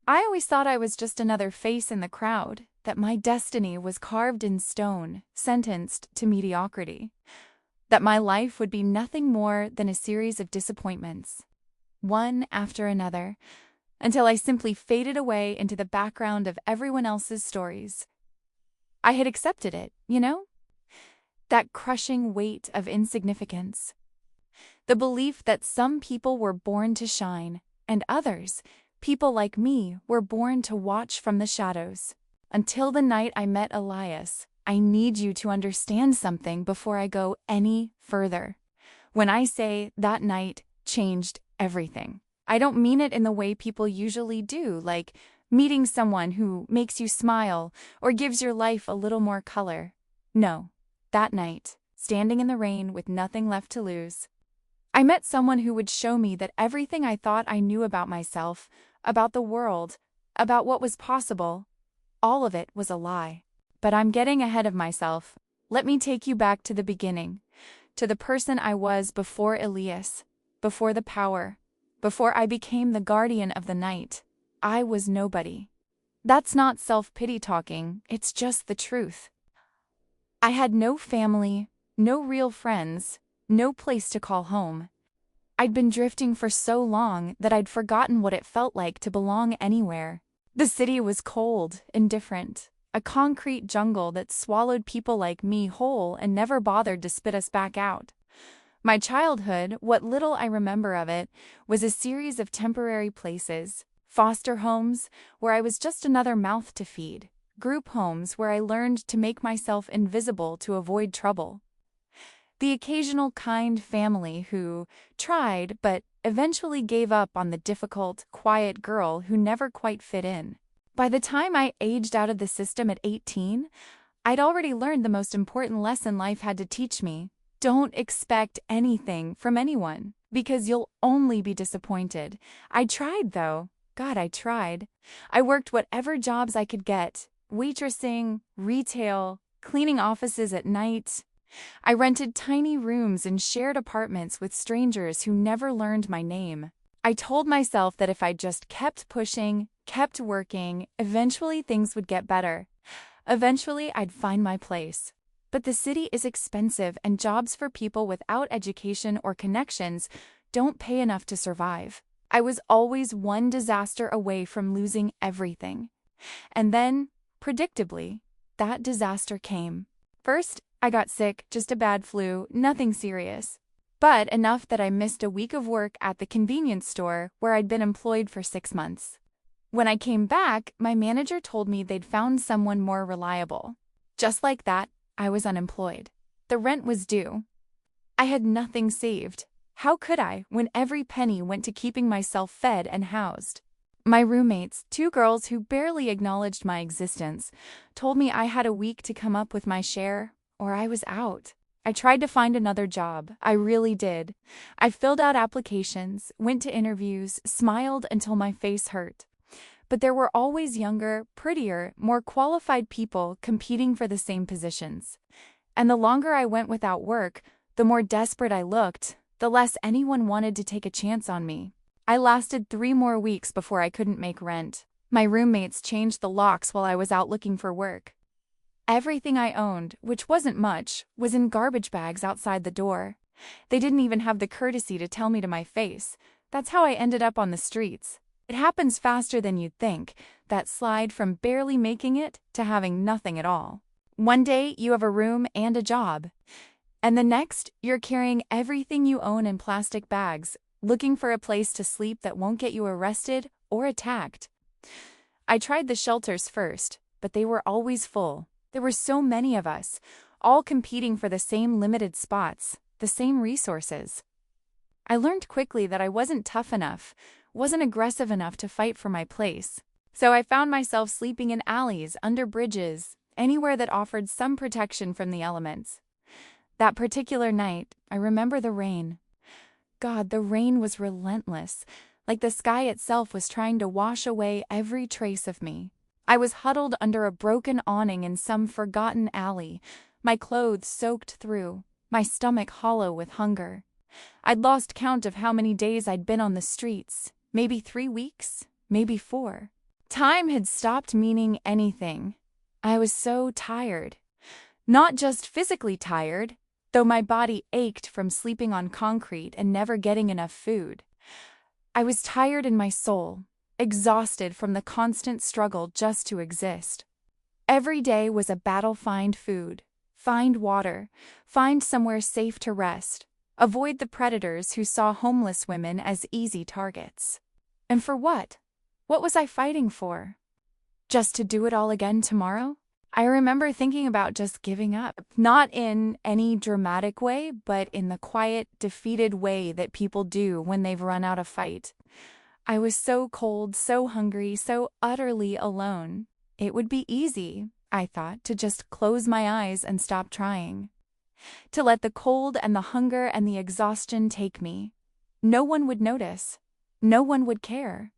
I always thought I was just another face in the crowd, that my destiny was carved in stone, sentenced to mediocrity, that my life would be nothing more than a series of disappointments, one after another, until I simply faded away into the background of everyone else's stories. I had accepted it, that crushing weight of insignificance. The belief that some people were born to shine, and others, people like me, were born to watch from the shadows. Until the night I met Elias, I need you to understand something before I go any further. When I say that night changed everything, I don't mean it in the way people usually do, like meeting someone who makes you smile or gives your life a little more color. No, that night, standing in the rain with nothing left to lose, I met someone who would show me that everything I thought I knew about myself, about the world, about what was possible, all of it was a lie. But I'm getting ahead of myself. Let me take you back to the beginning, to the person I was before Elias, before the power, before I became the guardian of the night. I was nobody. That's not self-pity talking, it's just the truth. I had no family, no real friends, no place to call home. I'd been drifting for so long that I'd forgotten what it felt like to belong anywhere. The city was cold, indifferent, a concrete jungle that swallowed people like me whole and never bothered to spit us back out. My childhood, what little I remember of it, was a series of temporary places, foster homes where I was just another mouth to feed, group homes where I learned to make myself invisible to avoid trouble. The occasional kind family who tried but eventually gave up on the difficult, quiet girl who never quite fit in. By the time I aged out of the system at 18, I'd already learned the most important lesson life had to teach me. Don't expect anything from anyone, because you'll only be disappointed. I tried, though. God, I tried. I worked whatever jobs I could get, waitressing, retail, cleaning offices at night. I rented tiny rooms and shared apartments with strangers who never learned my name. I told myself that if I just kept pushing, kept working, eventually things would get better. Eventually I'd find my place. But the city is expensive, and jobs for people without education or connections don't pay enough to survive. I was always one disaster away from losing everything. And then, predictably, that disaster came. First, I got sick, just a bad flu, nothing serious. But enough that I missed a week of work at the convenience store where I'd been employed for 6 months. When I came back, my manager told me they'd found someone more reliable. Just like that, I was unemployed. The rent was due. I had nothing saved. How could I, when every penny went to keeping myself fed and housed? My roommates, 2 girls who barely acknowledged my existence, told me I had a week to come up with my share, or I was out. I tried to find another job. I really did. I filled out applications, went to interviews, smiled until my face hurt. But there were always younger, prettier, more qualified people competing for the same positions. And the longer I went without work, the more desperate I looked, the less anyone wanted to take a chance on me. I lasted 3 more weeks before I couldn't make rent. My roommates changed the locks while I was out looking for work. Everything I owned, which wasn't much, was in garbage bags outside the door. They didn't even have the courtesy to tell me to my face. That's how I ended up on the streets. It happens faster than you'd think, that slide from barely making it to having nothing at all. One day, you have a room and a job. And the next, you're carrying everything you own in plastic bags, looking for a place to sleep that won't get you arrested or attacked. I tried the shelters first, but they were always full. There were so many of us, all competing for the same limited spots, the same resources. I learned quickly that I wasn't tough enough, wasn't aggressive enough to fight for my place. So I found myself sleeping in alleys, under bridges, anywhere that offered some protection from the elements. That particular night, I remember the rain. God, the rain was relentless, like the sky itself was trying to wash away every trace of me. I was huddled under a broken awning in some forgotten alley, my clothes soaked through, my stomach hollow with hunger. I'd lost count of how many days I'd been on the streets, maybe 3 weeks, maybe 4. Time had stopped meaning anything. I was so tired. Not just physically tired, though my body ached from sleeping on concrete and never getting enough food. I was tired in my soul, exhausted from the constant struggle just to exist. Every day was a battle: find food, find water, find somewhere safe to rest, avoid the predators who saw homeless women as easy targets. And for what? What was I fighting for? Just to do it all again tomorrow? I remember thinking about just giving up, not in any dramatic way, but in the quiet, defeated way that people do when they've run out of fight. I was so cold, so hungry, so utterly alone. It would be easy, I thought, to just close my eyes and stop trying. To let the cold and the hunger and the exhaustion take me. No one would notice. No one would care.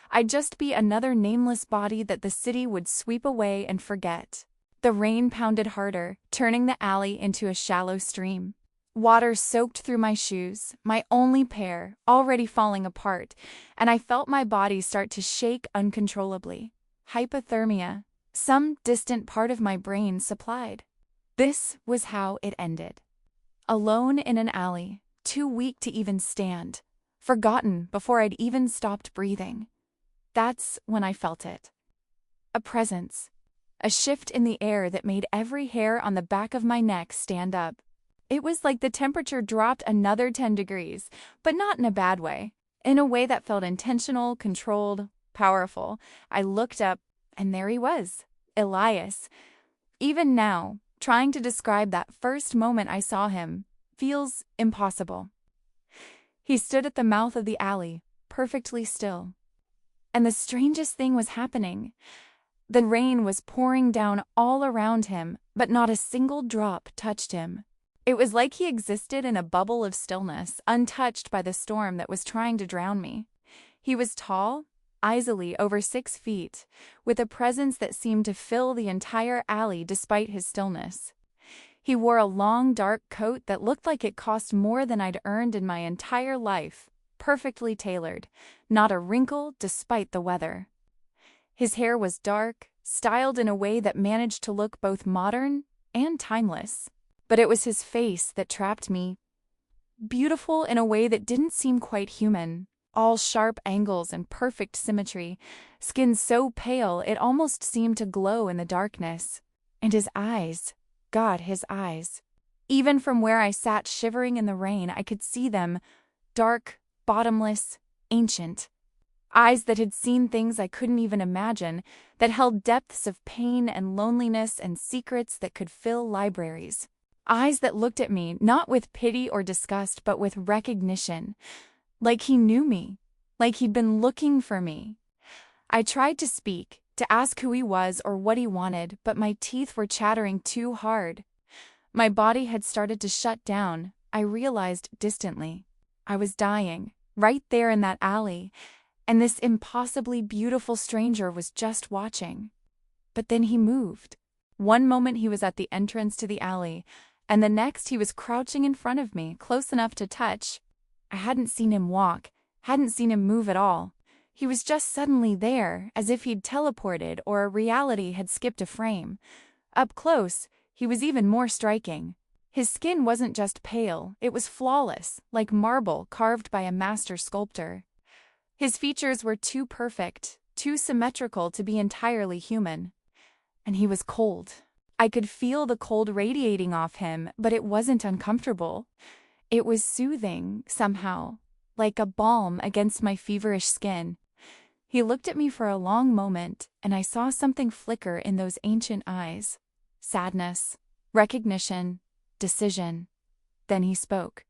I'd just be another nameless body that the city would sweep away and forget. The rain pounded harder, turning the alley into a shallow stream. Water soaked through my shoes, my only pair, already falling apart, and I felt my body start to shake uncontrollably. Hypothermia, some distant part of my brain supplied. This was how it ended. Alone in an alley, too weak to even stand. Forgotten before I'd even stopped breathing. That's when I felt it. A presence. A shift in the air that made every hair on the back of my neck stand up. It was like the temperature dropped another 10 degrees, but not in a bad way. In a way that felt intentional, controlled, powerful. I looked up, and there he was, Elias. Even now, trying to describe that first moment I saw him feels impossible. He stood at the mouth of the alley, perfectly still. And the strangest thing was happening. The rain was pouring down all around him, but not a single drop touched him. It was like he existed in a bubble of stillness, untouched by the storm that was trying to drown me. He was tall, easily over 6 feet, with a presence that seemed to fill the entire alley despite his stillness. He wore a long, dark coat that looked like it cost more than I'd earned in my entire life, perfectly tailored, not a wrinkle despite the weather. His hair was dark, styled in a way that managed to look both modern and timeless. But it was his face that trapped me. Beautiful in a way that didn't seem quite human. All sharp angles and perfect symmetry, skin so pale it almost seemed to glow in the darkness. And his eyes. God, his eyes. Even from where I sat shivering in the rain, I could see them, dark, bottomless, ancient. Eyes that had seen things I couldn't even imagine, that held depths of pain and loneliness and secrets that could fill libraries. Eyes that looked at me not with pity or disgust, but with recognition. Like he knew me, like he'd been looking for me. I tried to speak, to ask who he was or what he wanted, but my teeth were chattering too hard. My body had started to shut down, I realized distantly. I was dying, right there in that alley, and this impossibly beautiful stranger was just watching. But then he moved. One moment he was at the entrance to the alley, and the next he was crouching in front of me, close enough to touch. I hadn't seen him walk, hadn't seen him move at all. He was just suddenly there, as if he'd teleported or reality had skipped a frame. Up close, he was even more striking. His skin wasn't just pale, it was flawless, like marble carved by a master sculptor. His features were too perfect, too symmetrical to be entirely human. And he was cold. I could feel the cold radiating off him, but it wasn't uncomfortable. It was soothing, somehow, like a balm against my feverish skin. He looked at me for a long moment, and I saw something flicker in those ancient eyes. Sadness, recognition, decision. Then he spoke,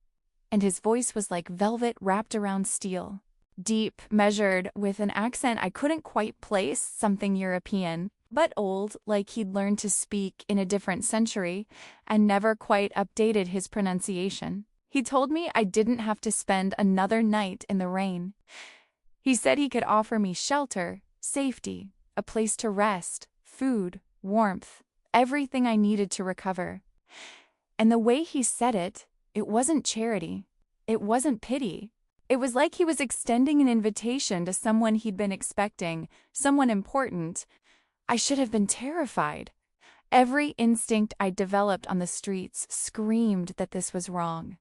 and his voice was like velvet wrapped around steel. Deep, measured, with an accent I couldn't quite place, something European, but old, like he'd learned to speak in a different century, and never quite updated his pronunciation. He told me I didn't have to spend another night in the rain. He said he could offer me shelter, safety, a place to rest, food, warmth, everything I needed to recover. And the way he said it, it wasn't charity. It wasn't pity. It was like he was extending an invitation to someone he'd been expecting, someone important. I should have been terrified. Every instinct I developed on the streets screamed that this was wrong.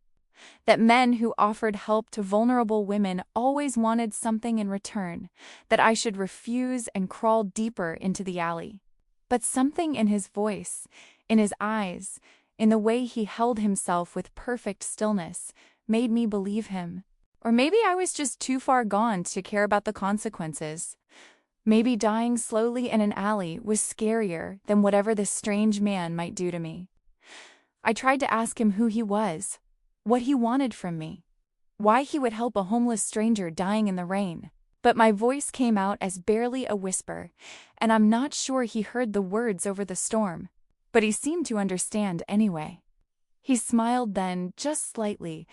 That men who offered help to vulnerable women always wanted something in return, that I should refuse and crawl deeper into the alley. But something in his voice, in his eyes, in the way he held himself with perfect stillness, made me believe him. Or maybe I was just too far gone to care about the consequences. Maybe dying slowly in an alley was scarier than whatever this strange man might do to me. I tried to ask him who he was, what he wanted from me, why he would help a homeless stranger dying in the rain. But my voice came out as barely a whisper, and I'm not sure he heard the words over the storm, but he seemed to understand anyway. He smiled then, just slightly,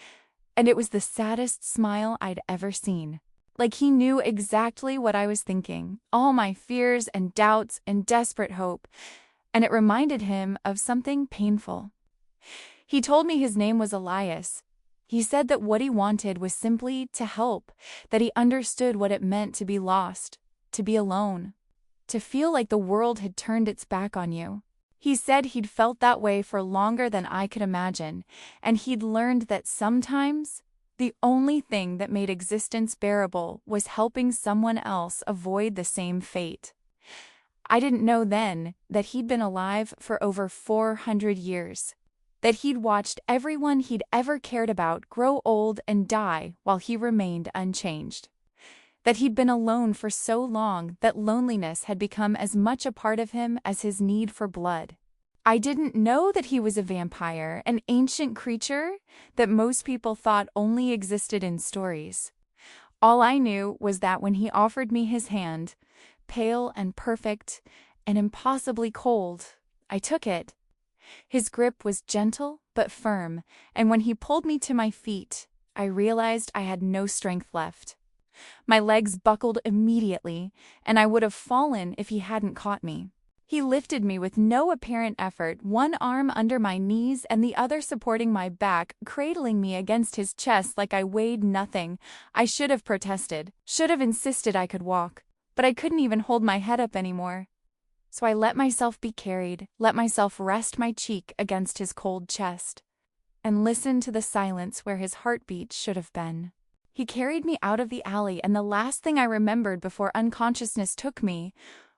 and it was the saddest smile I'd ever seen. Like he knew exactly what I was thinking, all my fears and doubts and desperate hope, and it reminded him of something painful. He told me his name was Elias. He said that what he wanted was simply to help, that he understood what it meant to be lost, to be alone, to feel like the world had turned its back on you. He said he'd felt that way for longer than I could imagine, and he'd learned that sometimes the only thing that made existence bearable was helping someone else avoid the same fate. I didn't know then that he'd been alive for over 400 years, that he'd watched everyone he'd ever cared about grow old and die while he remained unchanged, that he'd been alone for so long that loneliness had become as much a part of him as his need for blood. I didn't know that he was a vampire, an ancient creature that most people thought only existed in stories. All I knew was that when he offered me his hand, pale and perfect and impossibly cold, I took it. His grip was gentle but firm, and when he pulled me to my feet, I realized I had no strength left. My legs buckled immediately, and I would have fallen if he hadn't caught me. He lifted me with no apparent effort, one arm under my knees and the other supporting my back, cradling me against his chest like I weighed nothing. I should have protested, should have insisted I could walk, but I couldn't even hold my head up anymore. So I let myself be carried, let myself rest my cheek against his cold chest, and listened to the silence where his heartbeat should have been. He carried me out of the alley, and the last thing I remembered before unconsciousness took me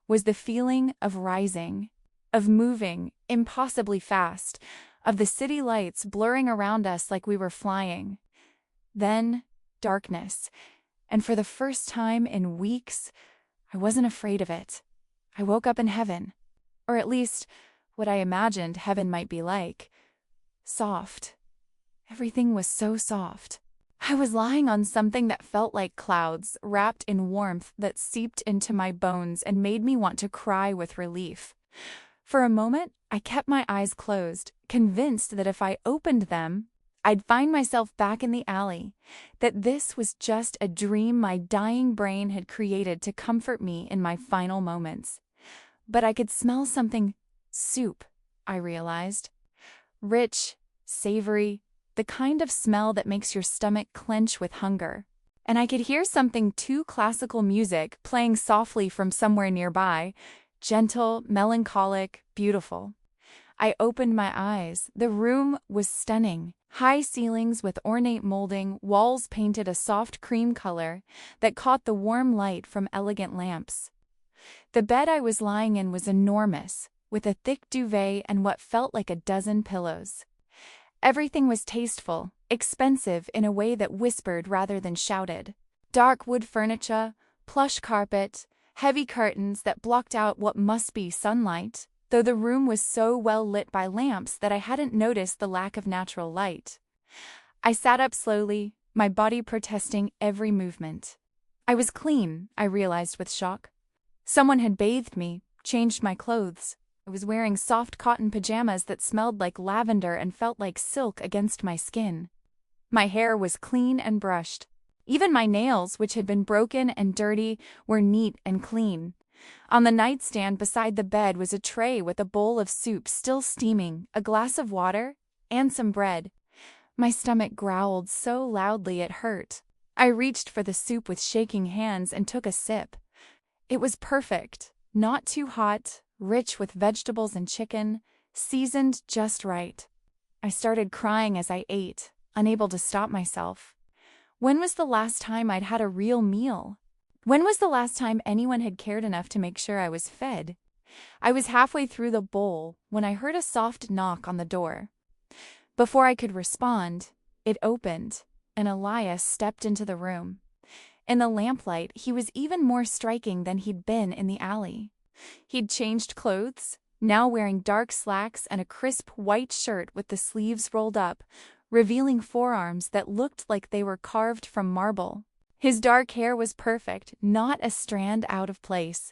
was the feeling of rising, of moving impossibly fast, of the city lights blurring around us like we were flying. Then darkness, and for the first time in weeks, I wasn't afraid of it. I woke up in heaven, or at least what I imagined heaven might be like. Soft. Everything was so soft. I was lying on something that felt like clouds, wrapped in warmth that seeped into my bones and made me want to cry with relief. For a moment, I kept my eyes closed, convinced that if I opened them, I'd find myself back in the alley, that this was just a dream my dying brain had created to comfort me in my final moments. But I could smell something soup, I realized. Rich, savory, the kind of smell that makes your stomach clench with hunger. And I could hear something too classical music playing softly from somewhere nearby, gentle, melancholic, beautiful. I opened my eyes. The room was stunning. High ceilings with ornate molding, walls painted a soft cream color that caught the warm light from elegant lamps. The bed I was lying in was enormous, with a thick duvet and what felt like a dozen pillows. Everything was tasteful, expensive in a way that whispered rather than shouted. Dark wood furniture, plush carpet, heavy curtains that blocked out what must be sunlight, though the room was so well lit by lamps that I hadn't noticed the lack of natural light. I sat up slowly, my body protesting every movement. I was clean, I realized with shock. Someone had bathed me, changed my clothes. I was wearing soft cotton pajamas that smelled like lavender and felt like silk against my skin. My hair was clean and brushed. Even my nails, which had been broken and dirty, were neat and clean. On the nightstand beside the bed was a tray with a bowl of soup still steaming, a glass of water, and some bread. My stomach growled so loudly it hurt. I reached for the soup with shaking hands and took a sip. It was perfect, not too hot, rich with vegetables and chicken, seasoned just right. I started crying as I ate, unable to stop myself. When was the last time I'd had a real meal? When was the last time anyone had cared enough to make sure I was fed? I was halfway through the bowl when I heard a soft knock on the door. Before I could respond, it opened, and Elias stepped into the room. In the lamplight, he was even more striking than he'd been in the alley. He'd changed clothes, now wearing dark slacks and a crisp white shirt with the sleeves rolled up, revealing forearms that looked like they were carved from marble. His dark hair was perfect, not a strand out of place.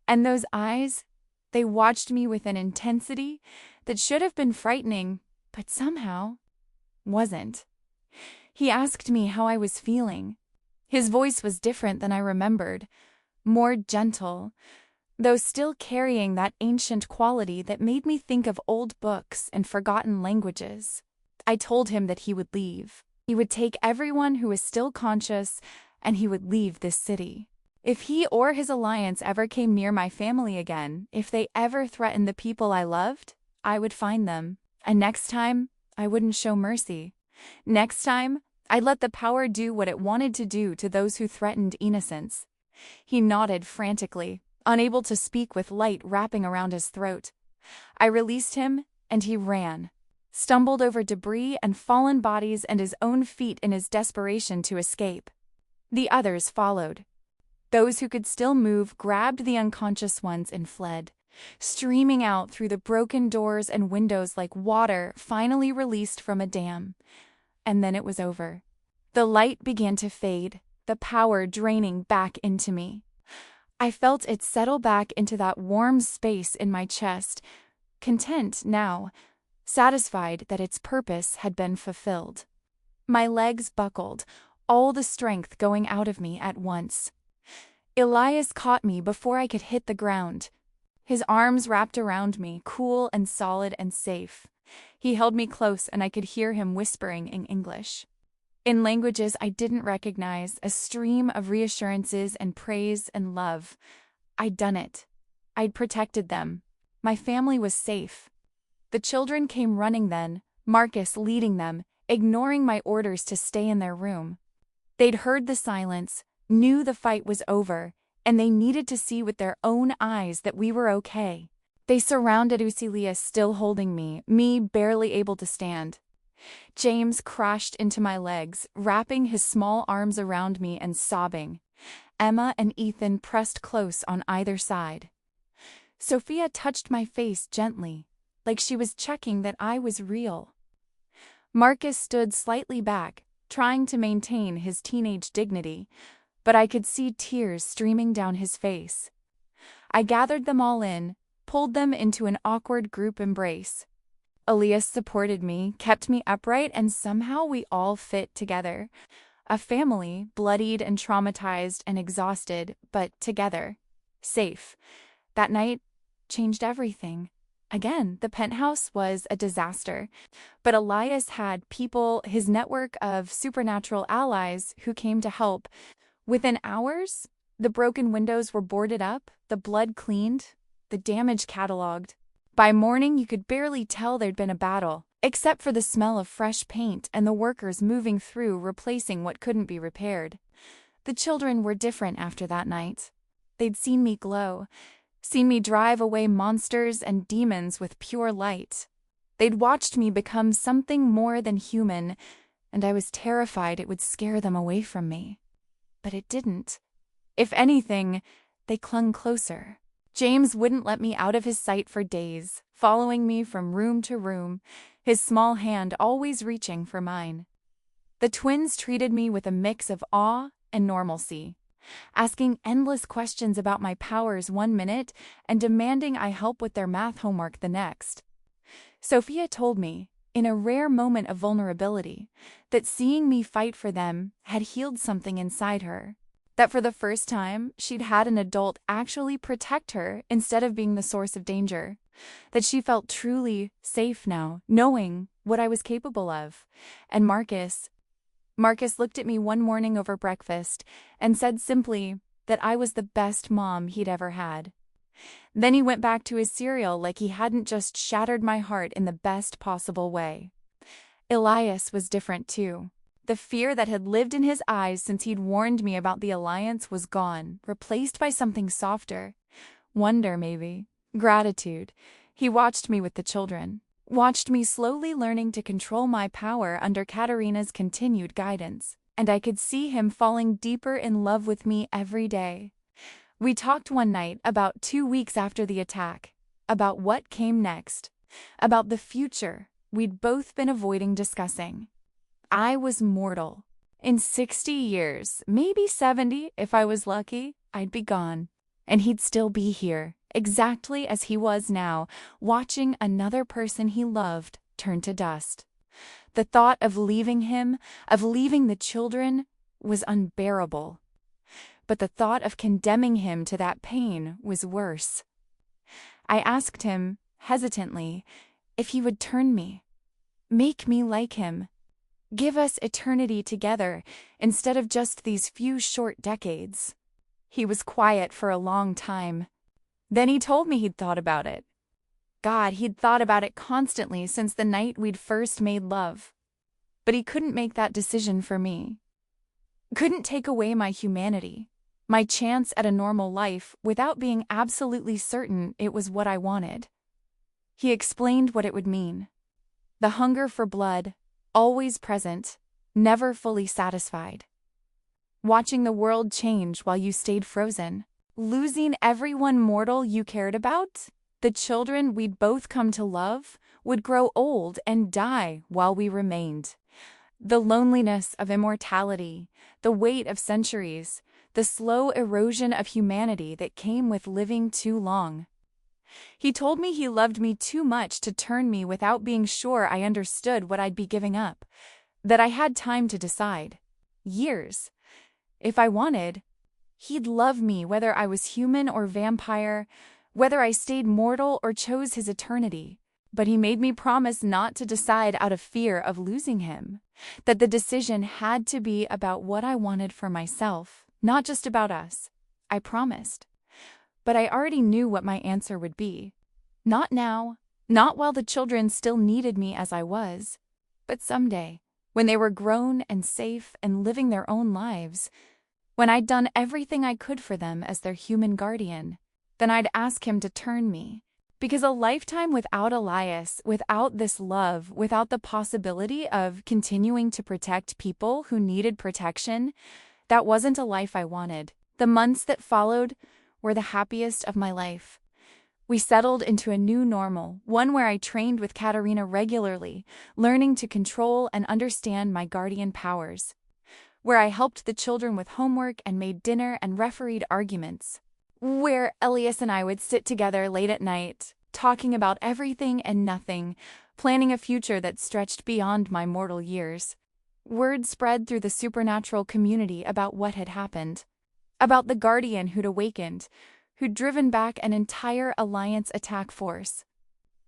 And those eyes, they watched me with an intensity that should have been frightening, but somehow wasn't. He asked me how I was feeling. His voice was different than I remembered, more gentle, though still carrying that ancient quality that made me think of old books and forgotten languages. I told him that he would leave. He would take everyone who was still conscious, and he would leave this city. If he or his alliance ever came near my family again, if they ever threatened the people I loved, I would find them. And next time, I wouldn't show mercy. Next time, I'd let the power do what it wanted to do to those who threatened innocence. He nodded frantically, unable to speak with light wrapping around his throat. I released him, and he ran, stumbled over debris and fallen bodies and his own feet in his desperation to escape. The others followed. Those who could still move grabbed the unconscious ones and fled, streaming out through the broken doors and windows like water finally released from a dam. And then it was over. The light began to fade, the power draining back into me. I felt it settle back into that warm space in my chest, content now, satisfied that its purpose had been fulfilled. My legs buckled, all the strength going out of me at once. Elias caught me before I could hit the ground. His arms wrapped around me, cool and solid and safe. He held me close and I could hear him whispering in English. In languages I didn't recognize, a stream of reassurances and praise and love. I'd done it. I'd protected them. My family was safe. The children came running then, Marcus leading them, ignoring my orders to stay in their room. They'd heard the silence, knew the fight was over, and they needed to see with their own eyes that we were okay. They surrounded Usilias, still holding me barely able to stand. James crashed into my legs, wrapping his small arms around me and sobbing. Emma and Ethan pressed close on either side. Sophia touched my face gently, like she was checking that I was real. Marcus stood slightly back, trying to maintain his teenage dignity, but I could see tears streaming down his face. I gathered them all in, pulled them into an awkward group embrace. Elias supported me, kept me upright, and somehow we all fit together. A family, bloodied and traumatized and exhausted, but together. Safe. That night changed everything. Again, the penthouse was a disaster, but Elias had people, his network of supernatural allies who came to help. Within hours, the broken windows were boarded up, the blood cleaned, the damage cataloged. By morning, you could barely tell there'd been a battle, except for the smell of fresh paint and the workers moving through replacing what couldn't be repaired. The children were different after that night. They'd seen me glow, seen me drive away monsters and demons with pure light. They'd watched me become something more than human, and I was terrified it would scare them away from me. But it didn't. If anything, they clung closer. James wouldn't let me out of his sight for days, following me from room to room, his small hand always reaching for mine. The twins treated me with a mix of awe and normalcy, asking endless questions about my powers one minute and demanding I help with their math homework the next. Sophia told me, in a rare moment of vulnerability, that seeing me fight for them had healed something inside her. That for the first time, she'd had an adult actually protect her instead of being the source of danger. That she felt truly safe now, knowing what I was capable of. And Marcus, Marcus looked at me one morning over breakfast and said simply that I was the best mom he'd ever had. Then he went back to his cereal like he hadn't just shattered my heart in the best possible way. Elias was different too. The fear that had lived in his eyes since he'd warned me about the alliance was gone, replaced by something softer. Wonder, maybe. Gratitude. He watched me with the children. Watched me slowly learning to control my power under Katerina's continued guidance, and I could see him falling deeper in love with me every day. We talked one night about 2 weeks after the attack, about what came next, about the future we'd both been avoiding discussing. I was mortal. In 60 years, maybe 70 if I was lucky, I'd be gone, and he'd still be here, exactly as he was now, watching another person he loved turn to dust. The thought of leaving him, of leaving the children, was unbearable. But the thought of condemning him to that pain was worse. I asked him, hesitantly, if he would turn me, make me like him, give us eternity together instead of just these few short decades. He was quiet for a long time. Then he told me he'd thought about it. God, he'd thought about it constantly since the night we'd first made love. But he couldn't make that decision for me. Couldn't take away my humanity, my chance at a normal life without being absolutely certain it was what I wanted. He explained what it would mean. The hunger for blood, always present, never fully satisfied. Watching the world change while you stayed frozen. Losing everyone mortal you cared about, the children we'd both come to love, would grow old and die while we remained. The loneliness of immortality, the weight of centuries, the slow erosion of humanity that came with living too long. He told me he loved me too much to turn me without being sure I understood what I'd be giving up, that I had time to decide. Years. If I wanted, he'd love me whether I was human or vampire, whether I stayed mortal or chose his eternity. But he made me promise not to decide out of fear of losing him, that the decision had to be about what I wanted for myself, not just about us. I promised. But I already knew what my answer would be. Not now, not while the children still needed me as I was, but someday, when they were grown and safe and living their own lives, when I'd done everything I could for them as their human guardian, then I'd ask him to turn me. Because a lifetime without Elias, without this love, without the possibility of continuing to protect people who needed protection, that wasn't a life I wanted. The months that followed were the happiest of my life. We settled into a new normal, one where I trained with Katerina regularly, learning to control and understand my guardian powers. Where I helped the children with homework and made dinner and refereed arguments. Where Elias and I would sit together late at night, talking about everything and nothing, planning a future that stretched beyond my mortal years. Word spread through the supernatural community about what had happened. About the guardian who'd awakened, who'd driven back an entire Alliance attack force.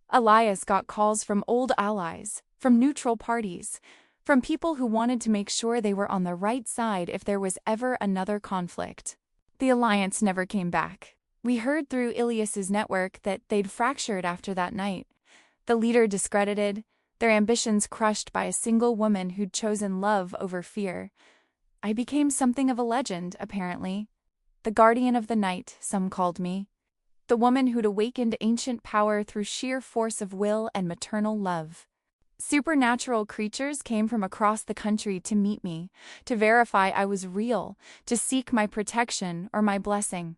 Elias got calls from old allies, from neutral parties, from people who wanted to make sure they were on the right side if there was ever another conflict. The Alliance never came back. We heard through Ilias's network that they'd fractured after that night. The leader discredited, their ambitions crushed by a single woman who'd chosen love over fear. I became something of a legend, apparently. The guardian of the night, some called me. The woman who'd awakened ancient power through sheer force of will and maternal love. Supernatural creatures came from across the country to meet me, to verify I was real, to seek my protection or my blessing.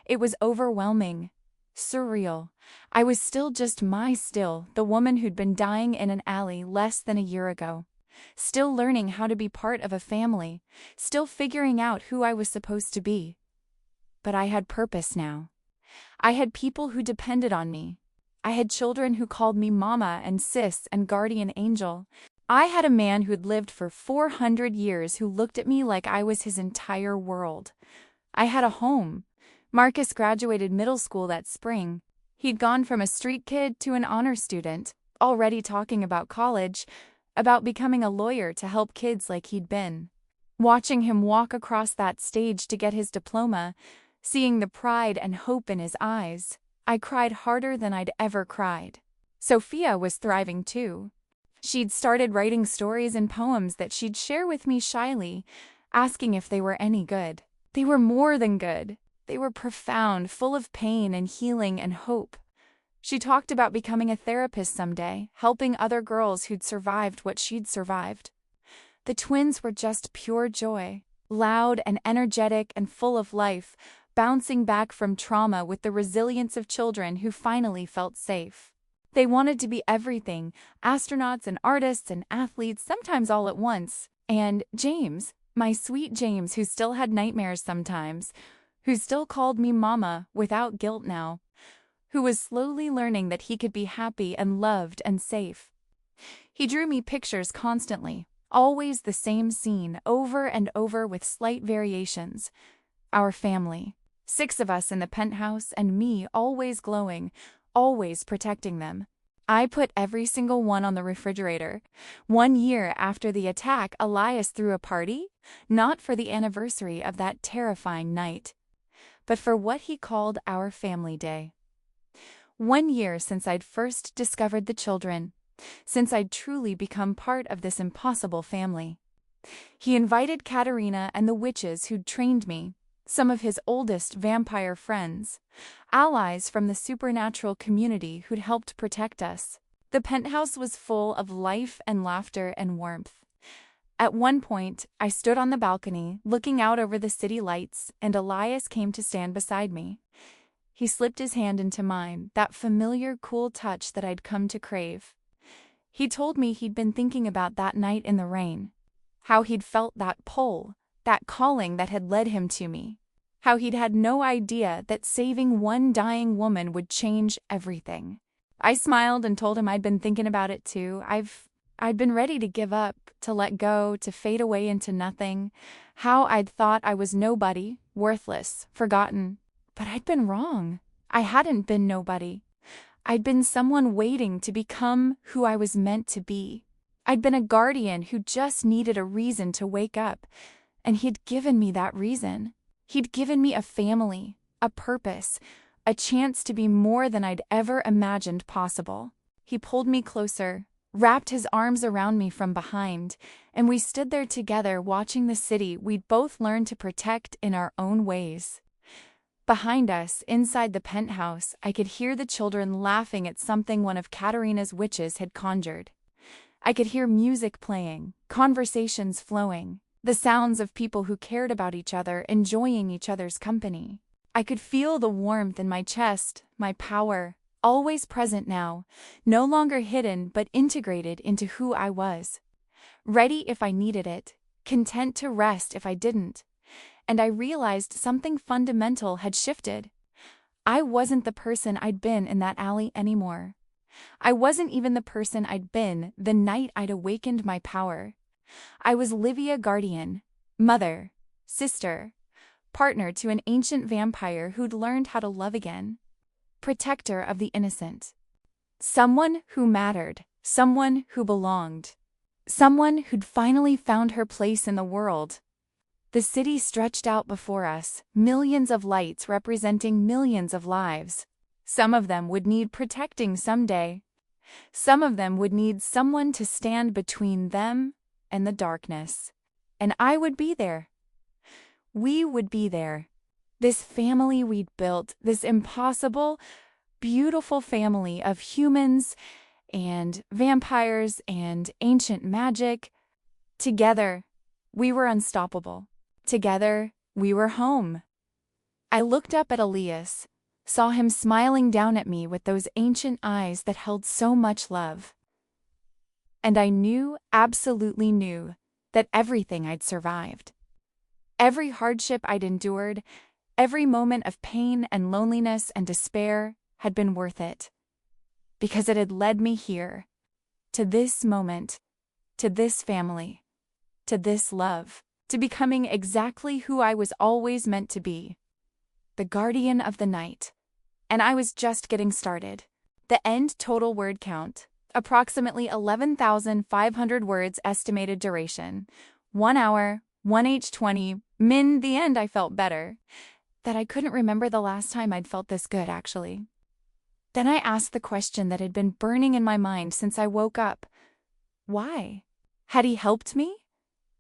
It was overwhelming, surreal. I was still just the woman who'd been dying in an alley less than a year ago. Still learning how to be part of a family, still figuring out who I was supposed to be. But I had purpose now. I had people who depended on me. I had children who called me mama and sis and guardian angel. I had a man who'd lived for 400 years who looked at me like I was his entire world. I had a home. Marcus graduated middle school that spring. He'd gone from a street kid to an honor student, already talking about college, about becoming a lawyer to help kids like he'd been. Watching him walk across that stage to get his diploma, seeing the pride and hope in his eyes, I cried harder than I'd ever cried. Sophia was thriving too. She'd started writing stories and poems that she'd share with me shyly, asking if they were any good. They were more than good. They were profound, full of pain and healing and hope. She talked about becoming a therapist someday, helping other girls who'd survived what she'd survived. The twins were just pure joy, loud and energetic and full of life, bouncing back from trauma with the resilience of children who finally felt safe. They wanted to be everything, astronauts and artists and athletes, sometimes all at once. And James, my sweet James, who still had nightmares sometimes, who still called me Mama without guilt now, who was slowly learning that he could be happy and loved and safe. He drew me pictures constantly, always the same scene, over and over with slight variations. Our family, 6 of us in the penthouse and me always glowing, always protecting them. I put every single one on the refrigerator. 1 year after the attack, Elias threw a party, not for the anniversary of that terrifying night, but for what he called our family day. 1 year since I'd first discovered the children, since I'd truly become part of this impossible family. He invited Katerina and the witches who'd trained me, some of his oldest vampire friends, allies from the supernatural community who'd helped protect us. The penthouse was full of life and laughter and warmth. At one point, I stood on the balcony, looking out over the city lights, and Elias came to stand beside me. He slipped his hand into mine, that familiar, cool touch that I'd come to crave. He told me he'd been thinking about that night in the rain, how he'd felt that pull, that calling that had led him to me, how he'd had no idea that saving one dying woman would change everything. I smiled and told him I'd been thinking about it too. I'd been ready to give up, to let go, to fade away into nothing, how I'd thought I was nobody, worthless, forgotten. But I'd been wrong. I hadn't been nobody. I'd been someone waiting to become who I was meant to be. I'd been a guardian who just needed a reason to wake up, and he'd given me that reason. He'd given me a family, a purpose, a chance to be more than I'd ever imagined possible. He pulled me closer, wrapped his arms around me from behind, and we stood there together watching the city we'd both learned to protect in our own ways. Behind us, inside the penthouse, I could hear the children laughing at something one of Katerina's witches had conjured. I could hear music playing, conversations flowing, the sounds of people who cared about each other, enjoying each other's company. I could feel the warmth in my chest, my power, always present now, no longer hidden but integrated into who I was. Ready if I needed it, content to rest if I didn't. And I realized something fundamental had shifted. I wasn't the person I'd been in that alley anymore. I wasn't even the person I'd been the night I'd awakened my power. I was Livia Guardian, mother, sister, partner to an ancient vampire who'd learned how to love again, protector of the innocent. Someone who mattered, someone who belonged, someone who'd finally found her place in the world. The city stretched out before us, millions of lights representing millions of lives. Some of them would need protecting someday. Some of them would need someone to stand between them and the darkness. And I would be there. We would be there. This family we'd built, this impossible, beautiful family of humans and vampires and ancient magic. Together, we were unstoppable. Together, we were home. I looked up at Elias, saw him smiling down at me with those ancient eyes that held so much love. And I knew, absolutely knew, that everything I'd survived, every hardship I'd endured, every moment of pain and loneliness and despair had been worth it. Because it had led me here, to this moment, to this family, to this love. To becoming exactly who I was always meant to be, the guardian of the night. And I was just getting started. The end total word count, Approximately 11,500 words estimated duration. 1 hour, 1h20. The end I felt better. That I couldn't remember the last time I'd felt this good, actually. Then I asked the question that had been burning in my mind since I woke up. Why? Had he helped me?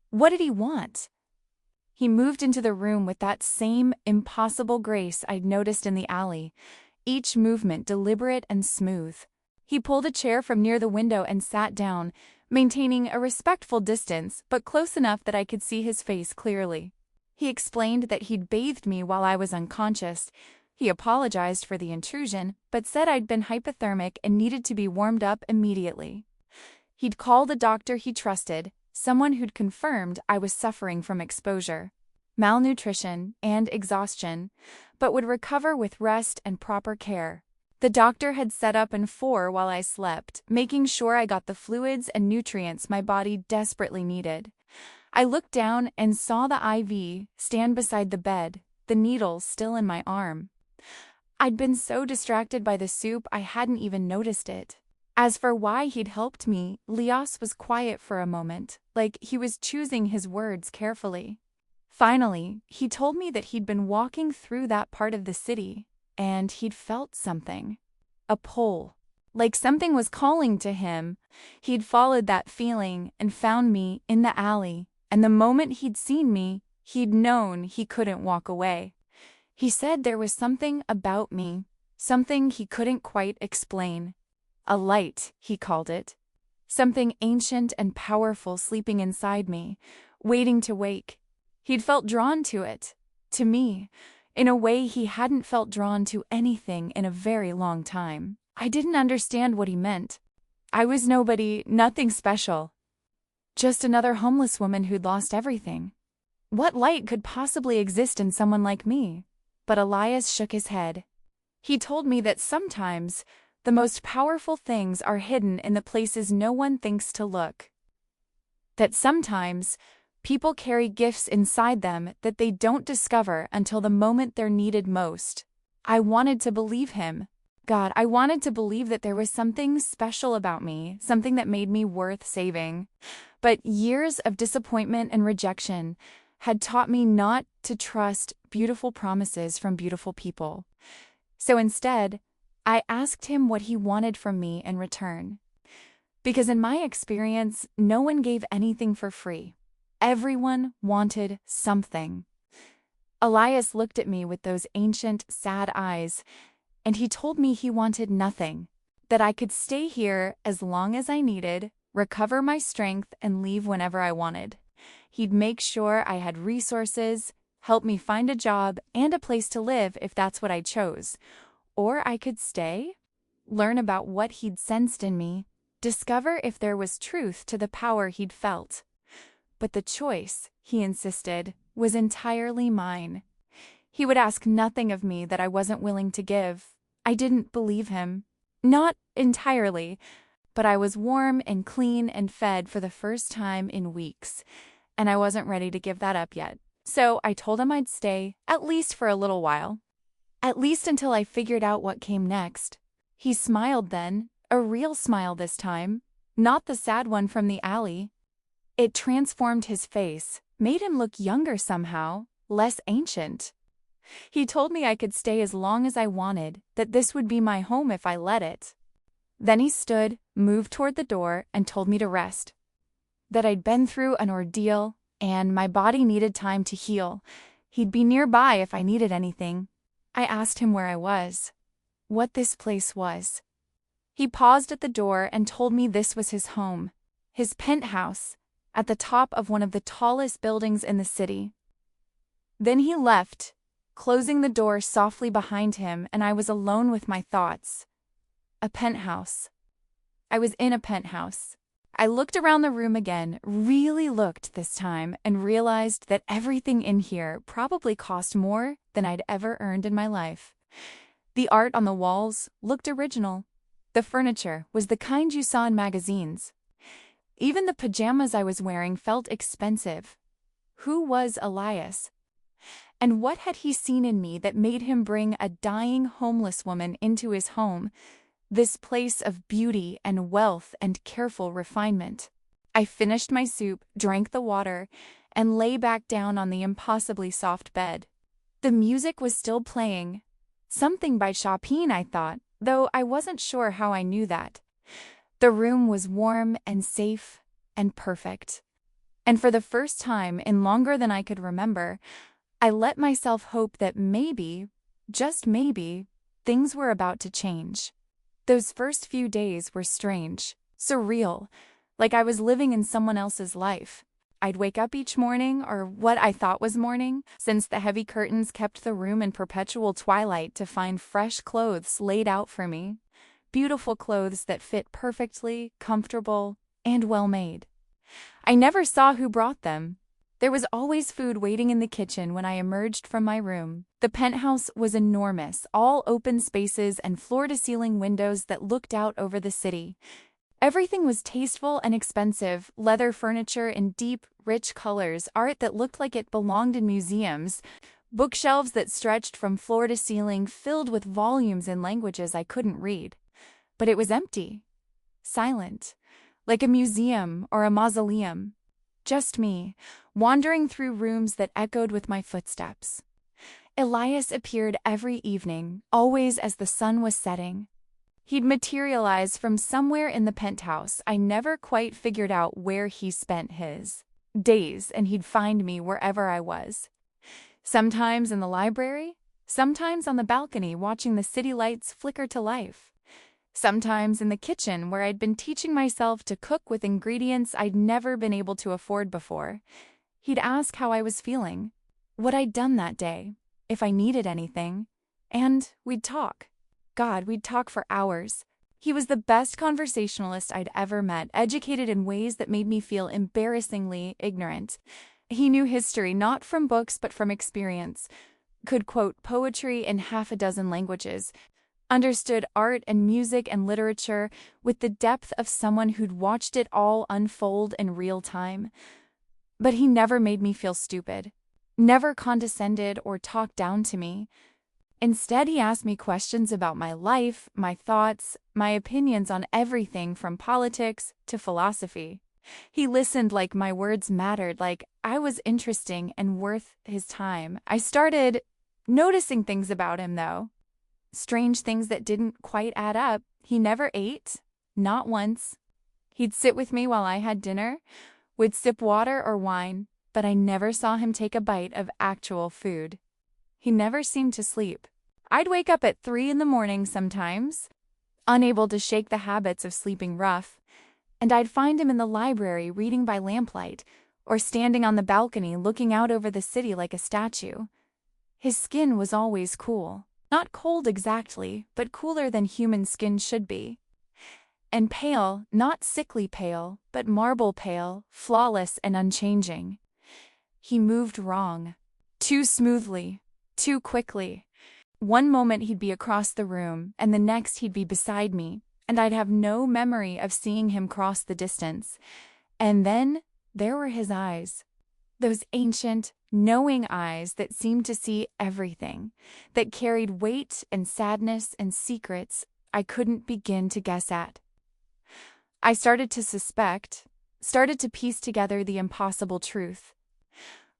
What did he want? He moved into the room with that same impossible grace I'd noticed in the alley, each movement deliberate and smooth. He pulled a chair from near the window and sat down, maintaining a respectful distance, but close enough that I could see his face clearly. He explained that he'd bathed me while I was unconscious. He apologized for the intrusion, but said I'd been hypothermic and needed to be warmed up immediately. He'd called a doctor he trusted, someone who'd confirmed I was suffering from exposure, malnutrition, and exhaustion, but would recover with rest and proper care. The doctor had set up an 4 while I slept, making sure I got the fluids and nutrients my body desperately needed. I looked down and saw the IV stand beside the bed, the needle still in my arm. I'd been so distracted by the soup I hadn't even noticed it. As for why he'd helped me, Lias was quiet for a moment, like he was choosing his words carefully. Finally, he told me that he'd been walking through that part of the city, and he'd felt something. A pull. Like something was calling to him. He'd followed that feeling and found me in the alley, and the moment he'd seen me, he'd known he couldn't walk away. He said there was something about me, something he couldn't quite explain. A light, he called it. Something ancient and powerful sleeping inside me, waiting to wake. He'd felt drawn to it, to me, in a way he hadn't felt drawn to anything in a very long time. I didn't understand what he meant. I was nobody, nothing special. Just another homeless woman who'd lost everything. What light could possibly exist in someone like me? But Elias shook his head. He told me that sometimes the most powerful things are hidden in the places no one thinks to look. That sometimes people carry gifts inside them that they don't discover until the moment they're needed most. I wanted to believe him. God, I wanted to believe that there was something special about me, something that made me worth saving. But years of disappointment and rejection had taught me not to trust beautiful promises from beautiful people. So instead, I asked him what he wanted from me in return. Because in my experience, no one gave anything for free. Everyone wanted something. Elias looked at me with those ancient, sad eyes, and he told me he wanted nothing, that I could stay here as long as I needed, recover my strength, and leave whenever I wanted. He'd make sure I had resources, help me find a job and a place to live if that's what I chose. Or I could stay, learn about what he'd sensed in me, discover if there was truth to the power he'd felt. But the choice, he insisted, was entirely mine. He would ask nothing of me that I wasn't willing to give. I didn't believe him. Not entirely, but I was warm and clean and fed for the first time in weeks, and I wasn't ready to give that up yet. So I told him I'd stay, at least for a little while. At least until I figured out what came next. He smiled then, a real smile this time, not the sad one from the alley. It transformed his face, made him look younger somehow, less ancient. He told me I could stay as long as I wanted, that this would be my home if I let it. Then he stood, moved toward the door, and told me to rest. That I'd been through an ordeal, and my body needed time to heal. He'd be nearby if I needed anything. I asked him where I was, what this place was. He paused at the door and told me this was his home, his penthouse, at the top of one of the tallest buildings in the city. Then he left, closing the door softly behind him, and I was alone with my thoughts. A penthouse. I was in a penthouse. I looked around the room again, really looked this time, and realized that everything in here probably cost more than I'd ever earned in my life. The art on the walls looked original. The furniture was the kind you saw in magazines. Even the pajamas I was wearing felt expensive. Who was Elias? And what had he seen in me that made him bring a dying homeless woman into his home, this place of beauty and wealth and careful refinement. I finished my soup, drank the water, and lay back down on the impossibly soft bed. The music was still playing. Something by Chopin, I thought, though I wasn't sure how I knew that. The room was warm and safe and perfect. And for the first time in longer than I could remember, I let myself hope that maybe, just maybe, things were about to change. Those first few days were strange, surreal, like I was living in someone else's life. I'd wake up each morning, or what I thought was morning, since the heavy curtains kept the room in perpetual twilight, to find fresh clothes laid out for me. Beautiful clothes that fit perfectly, comfortable, and well-made. I never saw who brought them. There was always food waiting in the kitchen when I emerged from my room. The penthouse was enormous, all open spaces and floor-to-ceiling windows that looked out over the city. Everything was tasteful and expensive, leather furniture in deep, rich colors, art that looked like it belonged in museums, bookshelves that stretched from floor to ceiling filled with volumes in languages I couldn't read. But it was empty, silent, like a museum or a mausoleum. Just me, wandering through rooms that echoed with my footsteps. Elias appeared every evening, always as the sun was setting. He'd materialize from somewhere in the penthouse. I never quite figured out where he spent his days, and he'd find me wherever I was. Sometimes in the library, sometimes on the balcony watching the city lights flicker to life. Sometimes in the kitchen where I'd been teaching myself to cook with ingredients I'd never been able to afford before. He'd ask how I was feeling, what I'd done that day, if I needed anything, and we'd talk. God, we'd talk for hours. He was the best conversationalist I'd ever met, educated in ways that made me feel embarrassingly ignorant. He knew history not from books but from experience, could quote poetry in half a dozen languages, understood art and music and literature with the depth of someone who'd watched it all unfold in real time. But he never made me feel stupid, never condescended or talked down to me. Instead, he asked me questions about my life, my thoughts, my opinions on everything from politics to philosophy. He listened like my words mattered, like I was interesting and worth his time. I started noticing things about him, though. Strange things that didn't quite add up. He never ate, not once. He'd sit with me while I had dinner, would sip water or wine, but I never saw him take a bite of actual food. He never seemed to sleep. I'd wake up at 3 in the morning sometimes, unable to shake the habits of sleeping rough, and I'd find him in the library reading by lamplight, or standing on the balcony looking out over the city like a statue. His skin was always cool. Not cold exactly, but cooler than human skin should be. And pale, not sickly pale, but marble pale, flawless and unchanging. He moved wrong. Too smoothly. Too quickly. One moment he'd be across the room, and the next he'd be beside me, and I'd have no memory of seeing him cross the distance. And then there were his eyes. Those ancient, knowing eyes that seemed to see everything, that carried weight and sadness and secrets I couldn't begin to guess at. I started to suspect, started to piece together the impossible truth.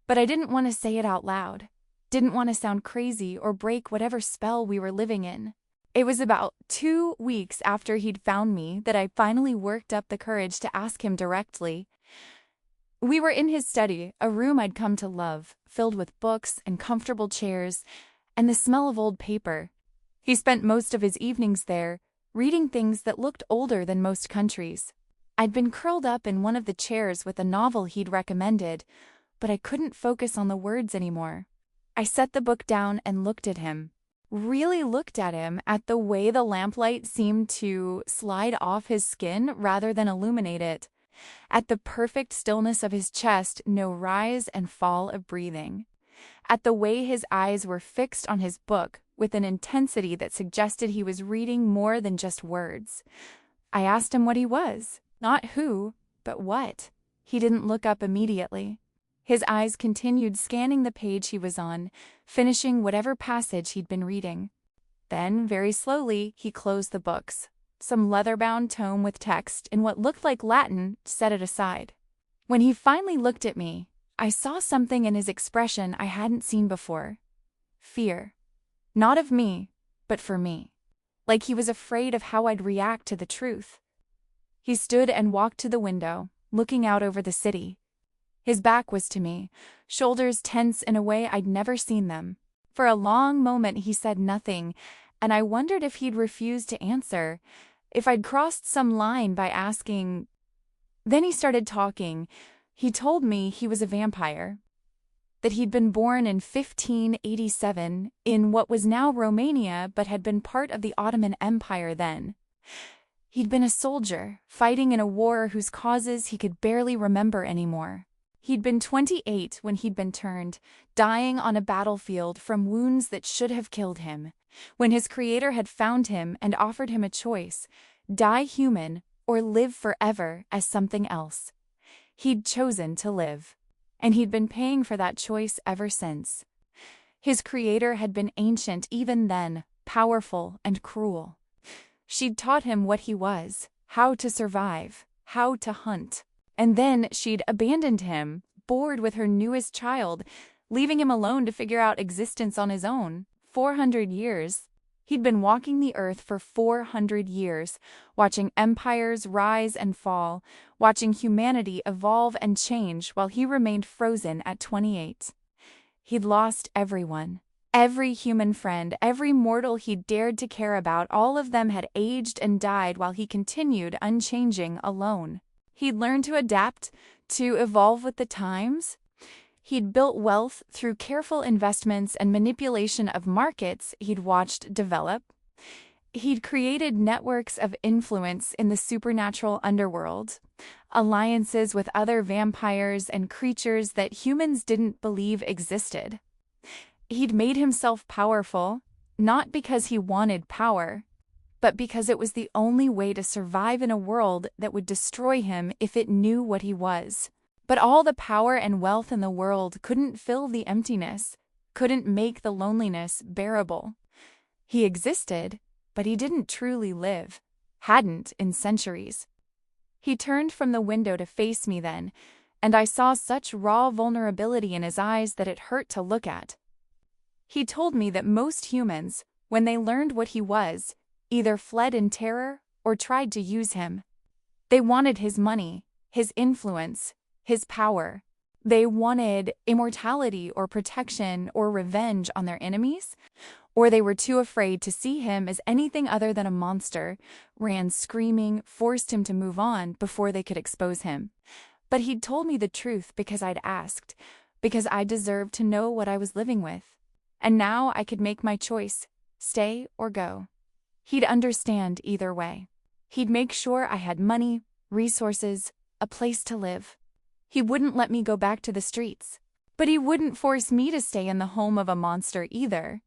But I didn't want to say it out loud, didn't want to sound crazy or break whatever spell we were living in. It was about 2 weeks after he'd found me that I finally worked up the courage to ask him directly. We were in his study, a room I'd come to love, filled with books and comfortable chairs, and the smell of old paper. He spent most of his evenings there, reading things that looked older than most countries. I'd been curled up in one of the chairs with a novel he'd recommended, but I couldn't focus on the words anymore. I set the book down and looked at him. Really looked at him, at the way the lamplight seemed to slide off his skin rather than illuminate it. At the perfect stillness of his chest, no rise and fall of breathing. At the way his eyes were fixed on his book with an intensity that suggested he was reading more than just words. I asked him what he was, not who, but what. He didn't look up immediately. His eyes continued scanning the page he was on, finishing whatever passage he'd been reading. Then, very slowly, he closed the books, some leather-bound tome with text in what looked like Latin, set it aside. When he finally looked at me, I saw something in his expression I hadn't seen before. Fear. Not of me, but for me. Like he was afraid of how I'd react to the truth. He stood and walked to the window, looking out over the city. His back was to me, shoulders tense in a way I'd never seen them. For a long moment he said nothing, and I wondered if he'd refused to answer, if I'd crossed some line by asking. Then he started talking. He told me he was a vampire, that he'd been born in 1587 in what was now Romania but had been part of the Ottoman Empire then. He'd been a soldier, fighting in a war whose causes he could barely remember anymore. He'd been 28 when he'd been turned, dying on a battlefield from wounds that should have killed him, when his creator had found him and offered him a choice: die human or live forever as something else. He'd chosen to live, and he'd been paying for that choice ever since. His creator had been ancient even then, powerful and cruel. She'd taught him what he was, how to survive, how to hunt. And then she'd abandoned him, bored with her newest child, leaving him alone to figure out existence on his own. 400 years. He'd been walking the earth for 400 years, watching empires rise and fall, watching humanity evolve and change while he remained frozen at 28. He'd lost everyone. Every human friend, every mortal he'd dared to care about, all of them had aged and died while he continued unchanging, alone. He'd learned to adapt, to evolve with the times. He'd built wealth through careful investments and manipulation of markets he'd watched develop. He'd created networks of influence in the supernatural underworld, alliances with other vampires and creatures that humans didn't believe existed. He'd made himself powerful, not because he wanted power, but because it was the only way to survive in a world that would destroy him if it knew what he was. But all the power and wealth in the world couldn't fill the emptiness, couldn't make the loneliness bearable. He existed, but he didn't truly live, hadn't in centuries. He turned from the window to face me then, and I saw such raw vulnerability in his eyes that it hurt to look at. He told me that most humans, when they learned what he was, either fled in terror or tried to use him. They wanted his money, his influence, his power. They wanted immortality or protection or revenge on their enemies, or they were too afraid to see him as anything other than a monster, ran screaming, forced him to move on before they could expose him. But he'd told me the truth because I'd asked, because I deserved to know what I was living with. And now I could make my choice, stay or go. He'd understand either way. He'd make sure I had money, resources, a place to live. He wouldn't let me go back to the streets. But he wouldn't force me to stay in the home of a monster either.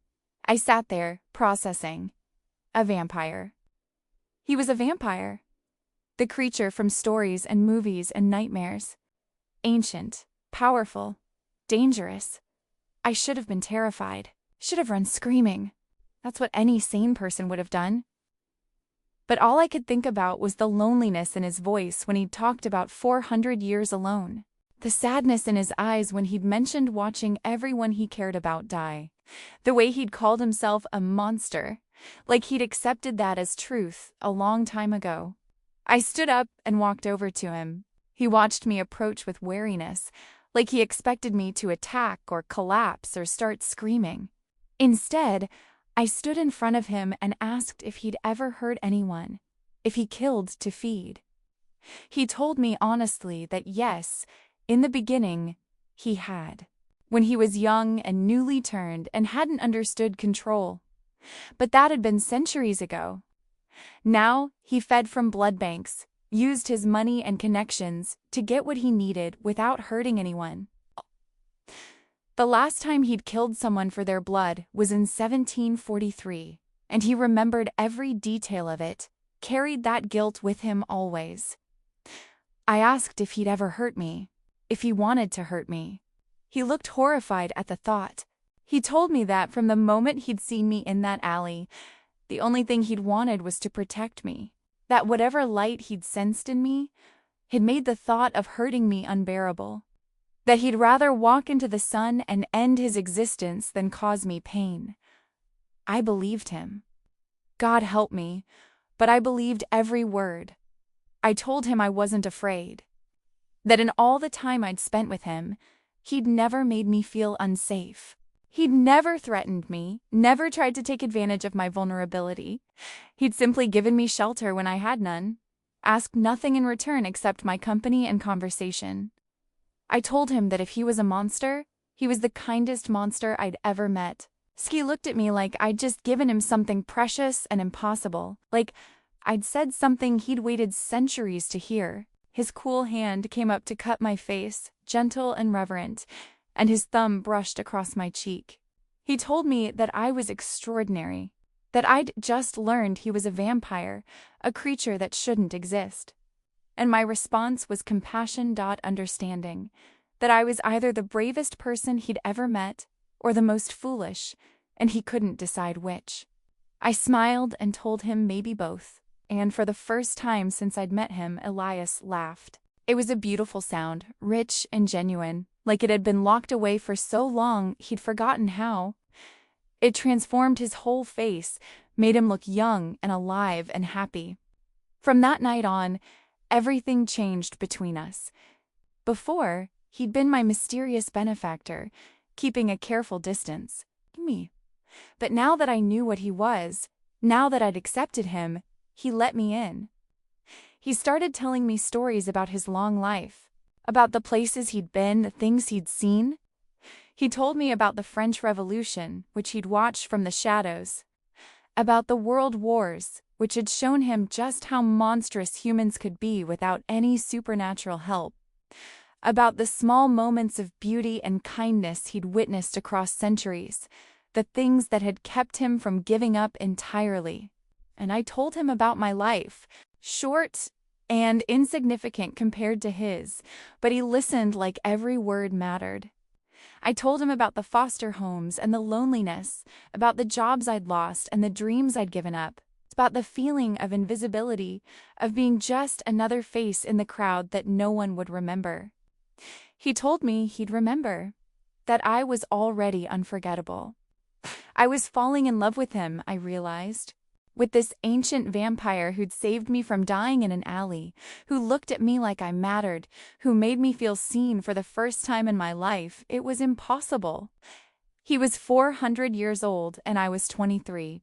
I sat there, processing. A vampire. He was a vampire. The creature from stories and movies and nightmares. Ancient, powerful, dangerous. I should have been terrified. Should have run screaming. That's what any sane person would have done. But all I could think about was the loneliness in his voice when he'd talked about 400 years alone. The sadness in his eyes when he'd mentioned watching everyone he cared about die. The way he'd called himself a monster, like he'd accepted that as truth a long time ago. I stood up and walked over to him. He watched me approach with wariness, like he expected me to attack or collapse or start screaming. Instead, I stood in front of him and asked if he'd ever hurt anyone, if he killed to feed. He told me honestly that yes, in the beginning, he had, when he was young and newly turned and hadn't understood control. But that had been centuries ago. Now he fed from blood banks, used his money and connections to get what he needed without hurting anyone. The last time he'd killed someone for their blood was in 1743, and he remembered every detail of it, carried that guilt with him always. I asked if he'd ever hurt me, if he wanted to hurt me. He looked horrified at the thought. He told me that from the moment he'd seen me in that alley, the only thing he'd wanted was to protect me, that whatever light he'd sensed in me had made the thought of hurting me unbearable, that he'd rather walk into the sun and end his existence than cause me pain. I believed him. God help me, but I believed every word. I told him I wasn't afraid, that in all the time I'd spent with him, he'd never made me feel unsafe. He'd never threatened me, never tried to take advantage of my vulnerability. He'd simply given me shelter when I had none, asked nothing in return except my company and conversation. I told him that if he was a monster, he was the kindest monster I'd ever met. Ski looked at me like I'd just given him something precious and impossible, like I'd said something he'd waited centuries to hear. His cool hand came up to cut my face, gentle and reverent, and his thumb brushed across my cheek. He told me that I was extraordinary, that I'd just learned he was a vampire, a creature that shouldn't exist. And my response was compassion.understanding, that I was either the bravest person he'd ever met or the most foolish, and he couldn't decide which. I smiled and told him maybe both, and for the first time since I'd met him, Elias laughed. It was a beautiful sound, rich and genuine, like it had been locked away for so long he'd forgotten how. It transformed his whole face, made him look young and alive and happy. From that night on, everything changed between us. Before, he'd been my mysterious benefactor, keeping a careful distance. Me. But now that I knew what he was, now that I'd accepted him, he let me in. He started telling me stories about his long life, about the places he'd been, the things he'd seen. He told me about the French Revolution, which he'd watched from the shadows, about the world wars, which had shown him just how monstrous humans could be without any supernatural help, about the small moments of beauty and kindness he'd witnessed across centuries, the things that had kept him from giving up entirely. And I told him about my life, short and insignificant compared to his, but he listened like every word mattered. I told him about the foster homes and the loneliness, about the jobs I'd lost and the dreams I'd given up, about the feeling of invisibility, of being just another face in the crowd that no one would remember. He told me he'd remember, that I was already unforgettable. I was falling in love with him, I realized. With this ancient vampire who'd saved me from dying in an alley, who looked at me like I mattered, who made me feel seen for the first time in my life, it was impossible. He was 400 years old and I was 23.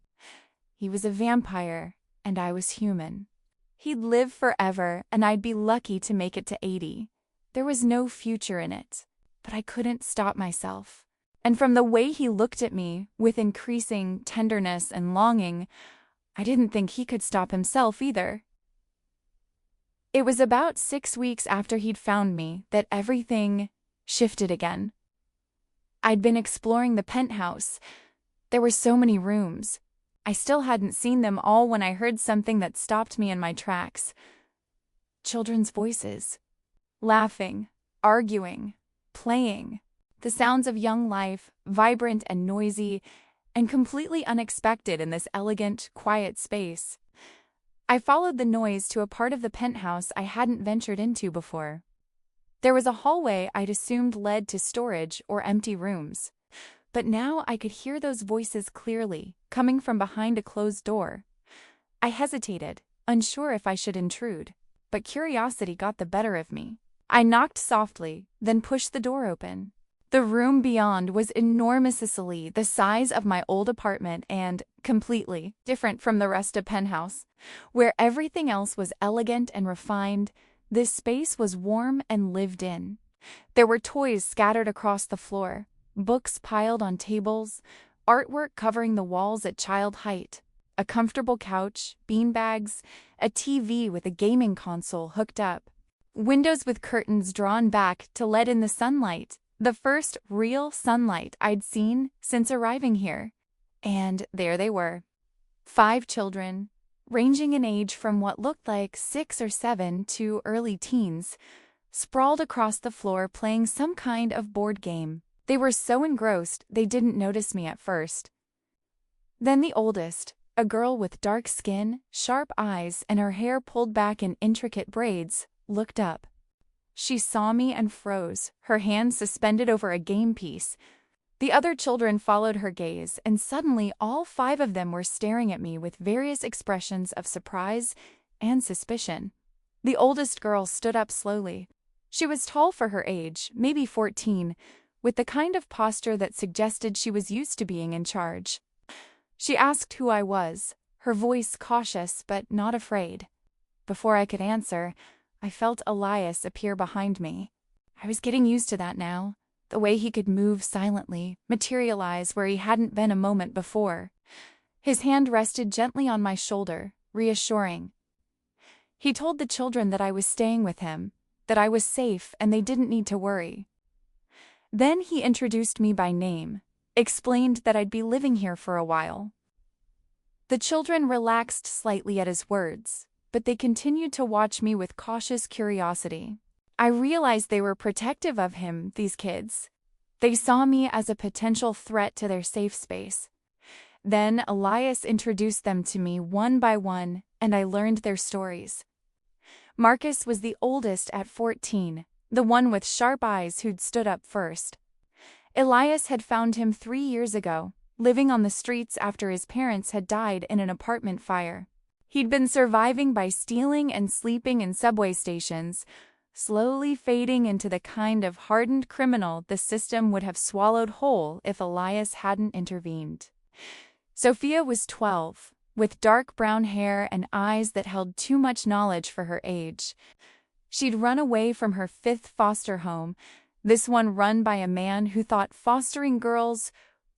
He was a vampire and I was human. He'd live forever and I'd be lucky to make it to 80. There was no future in it, but I couldn't stop myself. And from the way he looked at me, with increasing tenderness and longing, I didn't think he could stop himself either. It was about 6 weeks after he'd found me that everything shifted again. I'd been exploring the penthouse. There were so many rooms. I still hadn't seen them all when I heard something that stopped me in my tracks. Children's voices. Laughing, arguing, playing. The sounds of young life, vibrant and noisy, and completely unexpected in this elegant, quiet space. I followed the noise to a part of the penthouse I hadn't ventured into before. There was a hallway I'd assumed led to storage or empty rooms, but now I could hear those voices clearly, coming from behind a closed door. I hesitated, unsure if I should intrude, but curiosity got the better of me. I knocked softly, then pushed the door open. The room beyond was enormously the size of my old apartment and completely different from the rest of Penthouse. Where everything else was elegant and refined, this space was warm and lived in. There were toys scattered across the floor, books piled on tables, artwork covering the walls at child height, a comfortable couch, beanbags, a TV with a gaming console hooked up, windows with curtains drawn back to let in the sunlight. The first real sunlight I'd seen since arriving here. And there they were. 5 children, ranging in age from what looked like 6 or 7 to early teens, sprawled across the floor playing some kind of board game. They were so engrossed they didn't notice me at first. Then the oldest, A girl with dark skin, sharp eyes, and her hair pulled back in intricate braids, looked up. She saw me and froze, her hands suspended over a game piece. The other children followed her gaze, and suddenly all 5 of them were staring at me with various expressions of surprise and suspicion. The oldest girl stood up slowly. She was tall for her age, maybe 14, with the kind of posture that suggested she was used to being in charge. She asked who I was, her voice cautious but not afraid. Before I could answer, I felt Elias appear behind me. I was getting used to that now, the way he could move silently, materialize where he hadn't been a moment before. His hand rested gently on my shoulder, reassuring. He told the children that I was staying with him, that I was safe and they didn't need to worry. Then he introduced me by name, explained that I'd be living here for a while. The children relaxed slightly at his words, but they continued to watch me with cautious curiosity. I realized they were protective of him, these kids. They saw me as a potential threat to their safe space. Then Elias introduced them to me one by one, and I learned their stories. Marcus was the oldest at 14, the one with sharp eyes who'd stood up first. Elias had found him 3 years ago, living on the streets after his parents had died in an apartment fire. He'd been surviving by stealing and sleeping in subway stations, slowly fading into the kind of hardened criminal the system would have swallowed whole if Elias hadn't intervened. Sophia was 12, with dark brown hair and eyes that held too much knowledge for her age. She'd run away from her 5th foster home, this one run by a man who thought fostering girls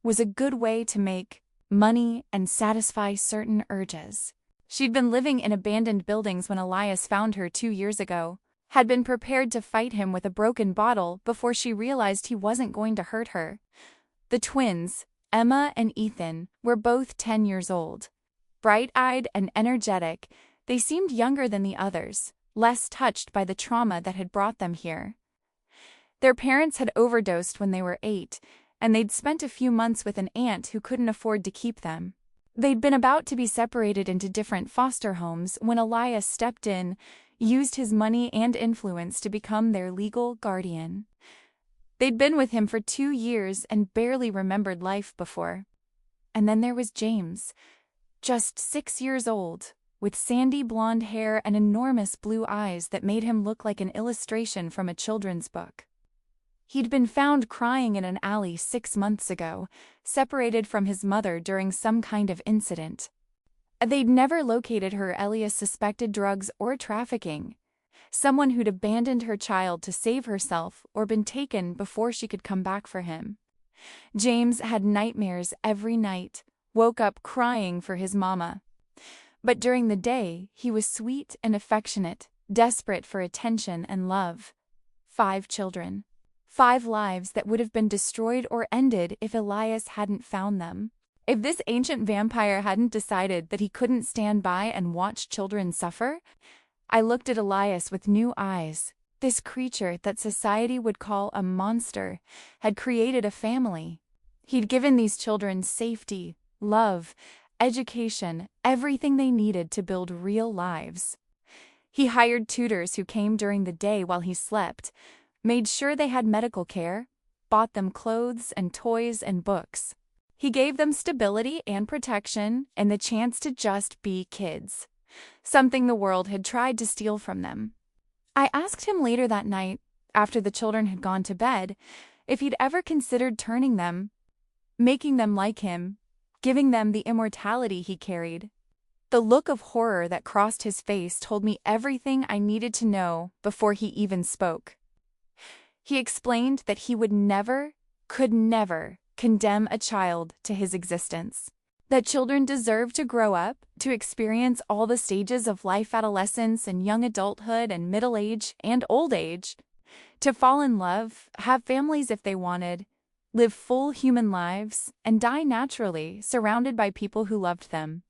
was a good way to make money and satisfy certain urges. She'd been living in abandoned buildings when Elias found her 2 years ago, had been prepared to fight him with a broken bottle before she realized he wasn't going to hurt her. The twins, Emma and Ethan, were both 10 years old. Bright-eyed and energetic, they seemed younger than the others, less touched by the trauma that had brought them here. Their parents had overdosed when they were 8, and they'd spent a few months with an aunt who couldn't afford to keep them. They'd been about to be separated into different foster homes when Elias stepped in, used his money and influence to become their legal guardian. They'd been with him for 2 years and barely remembered life before. And then there was James, just 6 years old, with sandy blonde hair and enormous blue eyes that made him look like an illustration from a children's book. He'd been found crying in an alley 6 months ago, separated from his mother during some kind of incident. They'd never located her. Elias suspected drugs or trafficking, someone who'd abandoned her child to save herself or been taken before she could come back for him. James had nightmares every night, woke up crying for his mama. But during the day, he was sweet and affectionate, desperate for attention and love. 5 children. 5 lives that would have been destroyed or ended if Elias hadn't found them. If this ancient vampire hadn't decided that he couldn't stand by and watch children suffer. I looked at Elias with new eyes. This creature that society would call a monster had created a family. He'd given these children safety, love, education, everything they needed to build real lives. He hired tutors who came during the day while he slept, made sure they had medical care, bought them clothes and toys and books. He gave them stability and protection and the chance to just be kids, something the world had tried to steal from them. I asked him later that night, after the children had gone to bed, if he'd ever considered turning them, making them like him, giving them the immortality he carried. The look of horror that crossed his face told me everything I needed to know before he even spoke. He explained that he would never, could never, condemn a child to his existence. That children deserve to grow up, to experience all the stages of life, adolescence and young adulthood and middle age and old age, to fall in love, have families if they wanted, live full human lives, and die naturally, surrounded by people who loved them.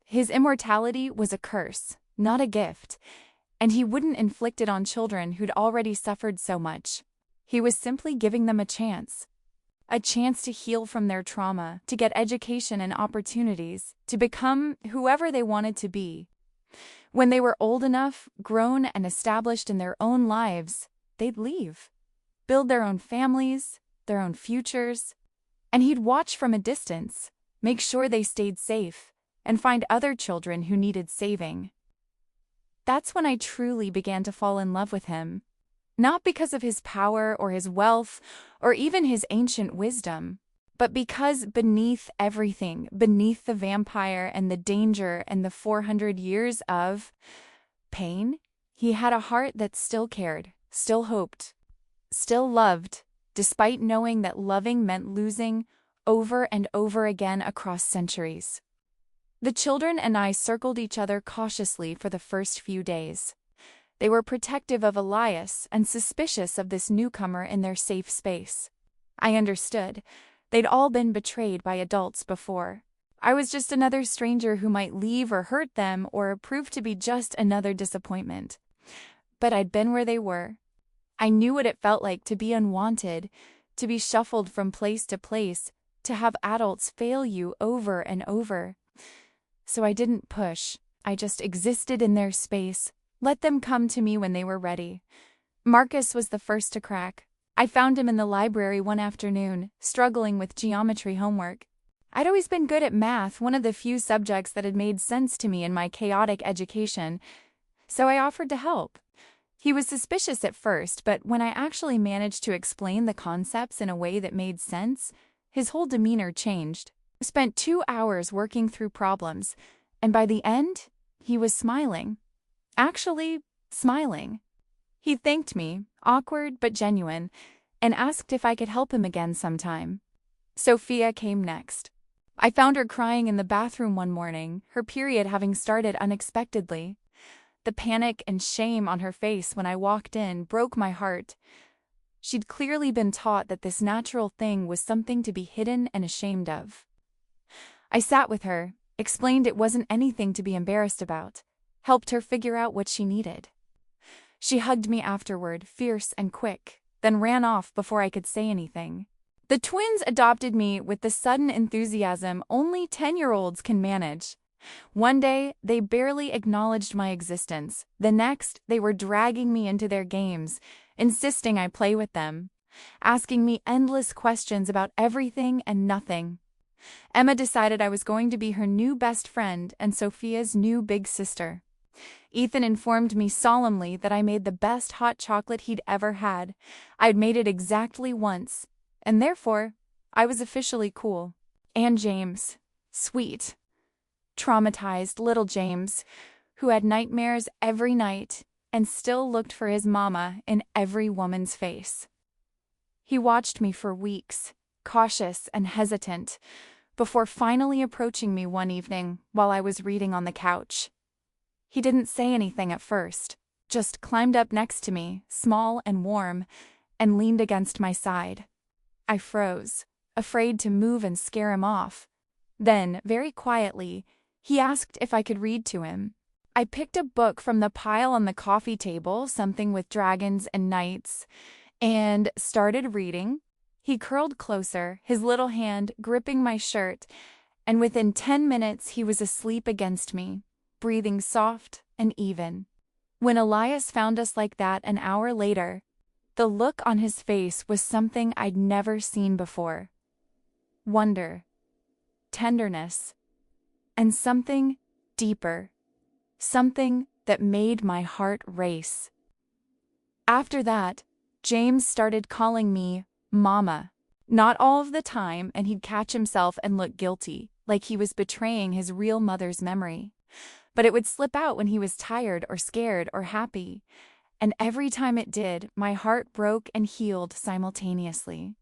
His immortality was a curse, not a gift, and he wouldn't inflict it on children who'd already suffered so much. He was simply giving them a chance. a chance to heal from their trauma, to get education and opportunities, to become whoever they wanted to be. When they were old enough, grown and established in their own lives, they'd leave, build their own families, their own futures, and he'd watch from a distance, make sure they stayed safe, and find other children who needed saving. That's when I truly began to fall in love with him. Not because of his power or his wealth or even his ancient wisdom, but because beneath everything, beneath the vampire and the danger and the 400 years of pain, he had a heart that still cared, still hoped, still loved, despite knowing that loving meant losing over and over again across centuries. The children and I circled each other cautiously for the first few days. They were protective of Elias and suspicious of this newcomer in their safe space. I understood. They'd all been betrayed by adults before. I was just another stranger who might leave or hurt them or prove to be just another disappointment. But I'd been where they were. I knew what it felt like to be unwanted, to be shuffled from place to place, to have adults fail you over and over. So I didn't push. I just existed in their space. Let them come to me when they were ready. Marcus was the first to crack. I found him in the library one afternoon, struggling with geometry homework. I'd always been good at math, one of the few subjects that had made sense to me in my chaotic education, so I offered to help. He was suspicious at first, but when I actually managed to explain the concepts in a way that made sense, his whole demeanor changed. I spent 2 hours working through problems, and by the end, he was smiling. Actually, smiling. He thanked me, awkward but genuine, and asked if I could help him again sometime. Sophia came next. I found her crying in the bathroom one morning, her period having started unexpectedly. The panic and shame on her face when I walked in broke my heart. She'd clearly been taught that this natural thing was something to be hidden and ashamed of. I sat with her, explained it wasn't anything to be embarrassed about, helped her figure out what she needed. She hugged me afterward, fierce and quick, then ran off before I could say anything. The twins adopted me with the sudden enthusiasm only 10-year-olds can manage. One day, they barely acknowledged my existence. The next, they were dragging me into their games, insisting I play with them, asking me endless questions about everything and nothing. Emma decided I was going to be her new best friend and Sophia's new big sister. Ethan informed me solemnly that I made the best hot chocolate he'd ever had. I'd made it exactly once, and therefore, I was officially cool. And James, sweet, traumatized little James, who had nightmares every night and still looked for his mama in every woman's face. He watched me for weeks, cautious and hesitant, before finally approaching me one evening while I was reading on the couch. He didn't say anything at first, just climbed up next to me, small and warm, and leaned against my side. I froze, afraid to move and scare him off. Then, very quietly, he asked if I could read to him. I picked a book from the pile on the coffee table, something with dragons and knights, and started reading. He curled closer, his little hand gripping my shirt, and within 10 minutes he was asleep against me, breathing soft and even. When Elias found us like that an hour later, the look on his face was something I'd never seen before. Wonder, tenderness, and something deeper, something that made my heart race. After that, James started calling me Mama. Not all of the time, and he'd catch himself and look guilty, like he was betraying his real mother's memory. But it would slip out when he was tired or scared or happy, and every time it did, my heart broke and healed simultaneously.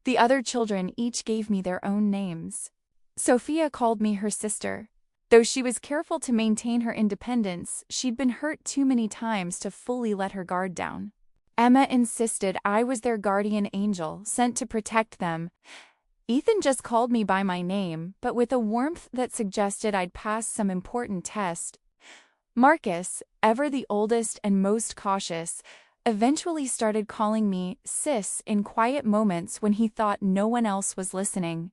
The other children each gave me their own names. Sophia called me her sister. Though she was careful to maintain her independence, she'd been hurt too many times to fully let her guard down. Emma insisted I was their guardian angel, sent to protect them. Ethan just called me by my name, but with a warmth that suggested I'd passed some important test. Marcus, ever the oldest and most cautious, eventually started calling me sis in quiet moments when he thought no one else was listening.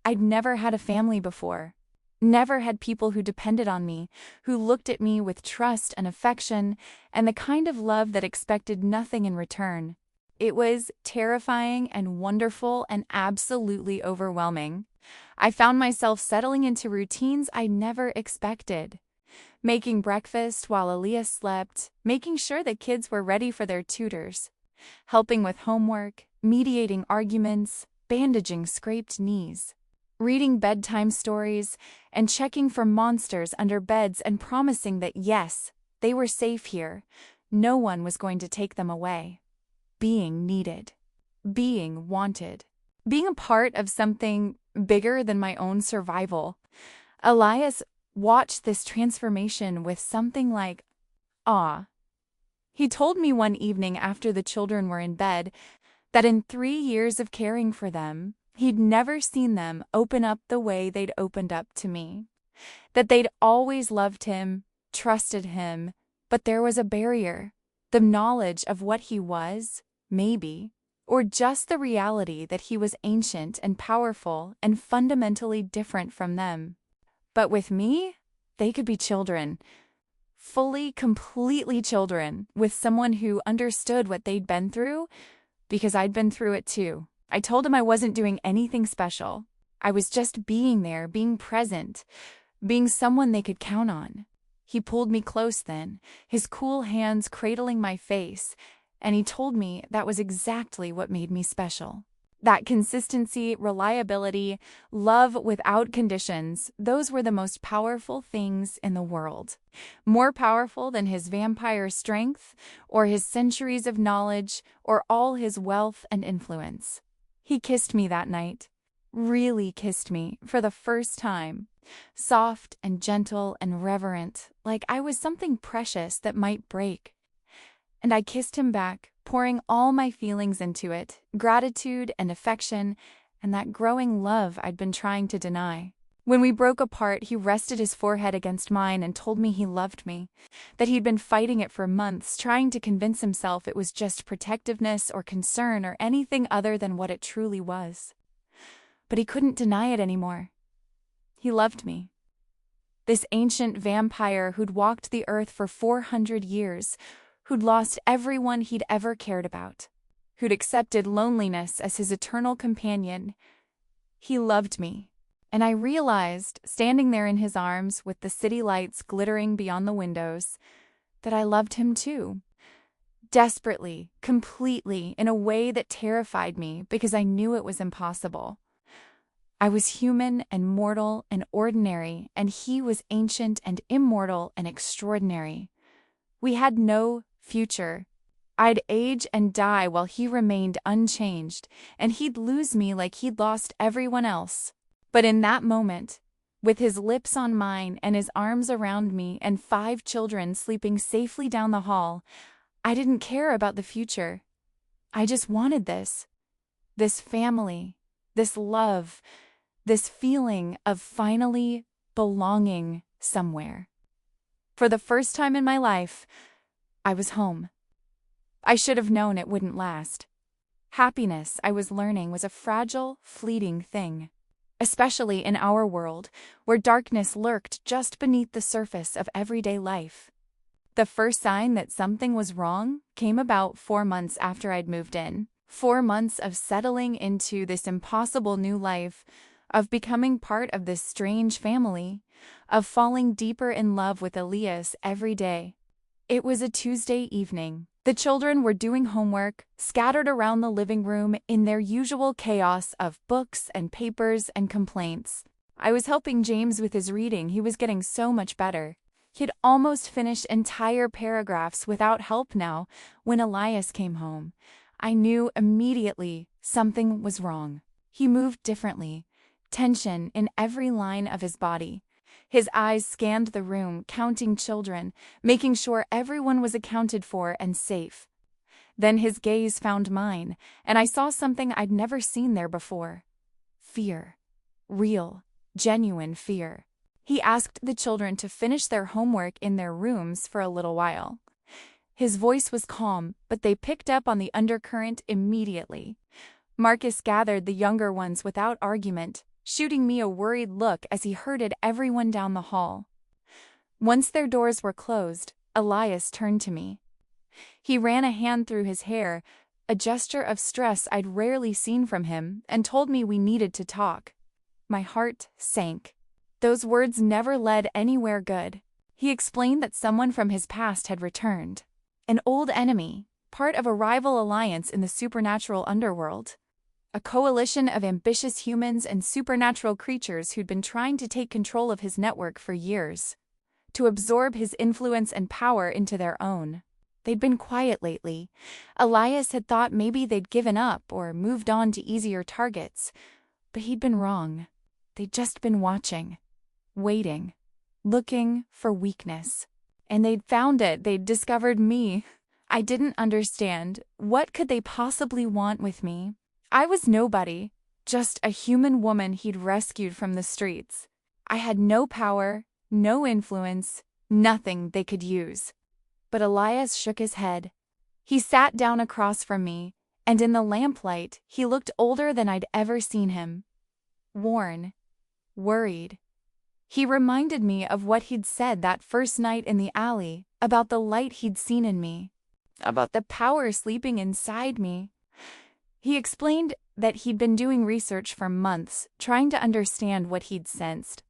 I'd never had a family before. Never had people who depended on me, who looked at me with trust and affection, and the kind of love that expected nothing in return. It was terrifying and wonderful and absolutely overwhelming. I found myself settling into routines I never expected. Making breakfast while Elias slept, making sure the kids were ready for their tutors, helping with homework, mediating arguments, bandaging scraped knees, reading bedtime stories, and checking for monsters under beds and promising that yes, they were safe here. No one was going to take them away. Being needed. Being wanted. Being a part of something bigger than my own survival. Elias watched this transformation with something like awe. He told me one evening after the children were in bed that in 3 years of caring for them, he'd never seen them open up the way they'd opened up to me. That they'd always loved him, trusted him, but there was a barrier. The knowledge of what he was, maybe, or just the reality that he was ancient and powerful and fundamentally different from them. But with me, they could be children. Fully, completely children, with someone who understood what they'd been through, because I'd been through it too. I told him I wasn't doing anything special. I was just being there, being present, being someone they could count on. He pulled me close then, his cool hands cradling my face, and he told me that was exactly what made me special. That consistency, reliability, love without conditions, those were the most powerful things in the world. More powerful than his vampire strength, or his centuries of knowledge, or all his wealth and influence. He kissed me that night. Really kissed me for the first time. Soft and gentle and reverent, like I was something precious that might break. And I kissed him back, pouring all my feelings into it, gratitude and affection, and that growing love I'd been trying to deny. When we broke apart, he rested his forehead against mine and told me he loved me, that he'd been fighting it for months, trying to convince himself it was just protectiveness or concern or anything other than what it truly was. But he couldn't deny it anymore. He loved me. This ancient vampire who'd walked the earth for 400 years, who'd lost everyone he'd ever cared about, who'd accepted loneliness as his eternal companion. He loved me, and I realized, standing there in his arms with the city lights glittering beyond the windows, that I loved him too. Desperately, completely, in a way that terrified me because I knew it was impossible. I was human and mortal and ordinary, and he was ancient and immortal and extraordinary. We had no future. I'd age and die while he remained unchanged, and he'd lose me like he'd lost everyone else. But in that moment, with his lips on mine and his arms around me and 5 children sleeping safely down the hall, I didn't care about the future. I just wanted this family, this love, this feeling of finally belonging somewhere. For the first time in my life, I was home. I should have known it wouldn't last. Happiness, I was learning, was a fragile, fleeting thing, especially in our world, where darkness lurked just beneath the surface of everyday life. The first sign that something was wrong came about 4 months after I'd moved in. 4 months of settling into this impossible new life, of becoming part of this strange family, of falling deeper in love with Elias every day. It was a Tuesday evening. The children were doing homework, scattered around the living room in their usual chaos of books and papers and complaints. I was helping James with his reading. He was getting so much better. He'd almost finished entire paragraphs without help now when Elias came home. I knew immediately something was wrong. He moved differently. Tension in every line of his body. His eyes scanned the room, counting children, making sure everyone was accounted for and safe. Then his gaze found mine, and I saw something I'd never seen there before. Fear. Real, genuine fear. He asked the children to finish their homework in their rooms for a little while. His voice was calm, but they picked up on the undercurrent immediately. Marcus gathered the younger ones without argument, shooting me a worried look as he herded everyone down the hall. Once their doors were closed, Elias turned to me. He ran a hand through his hair, a gesture of stress I'd rarely seen from him, and told me we needed to talk. My heart sank. Those words never led anywhere good. He explained that someone from his past had returned. An old enemy, part of a rival alliance in the supernatural underworld. A coalition of ambitious humans and supernatural creatures who'd been trying to take control of his network for years, to absorb his influence and power into their own. They'd been quiet lately. Elias had thought maybe they'd given up or moved on to easier targets, but he'd been wrong. They'd just been watching, waiting, looking for weakness. And they'd found it. They'd discovered me. I didn't understand. What could they possibly want with me? I was nobody, just a human woman he'd rescued from the streets. I had no power, no influence, nothing they could use. But Elias shook his head. He sat down across from me, and in the lamplight, he looked older than I'd ever seen him. Worn, worried. He reminded me of what he'd said that first night in the alley, about the light he'd seen in me, about the power sleeping inside me. He explained that he'd been doing research for months, trying to understand what he'd sensed.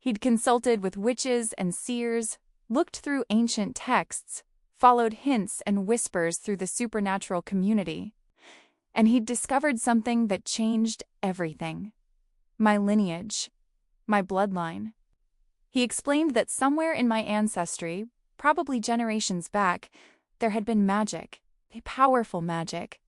He'd consulted with witches and seers, looked through ancient texts, followed hints and whispers through the supernatural community, and he'd discovered something that changed everything. My lineage. My bloodline. He explained that somewhere in my ancestry, probably generations back, there had been magic, a powerful magic.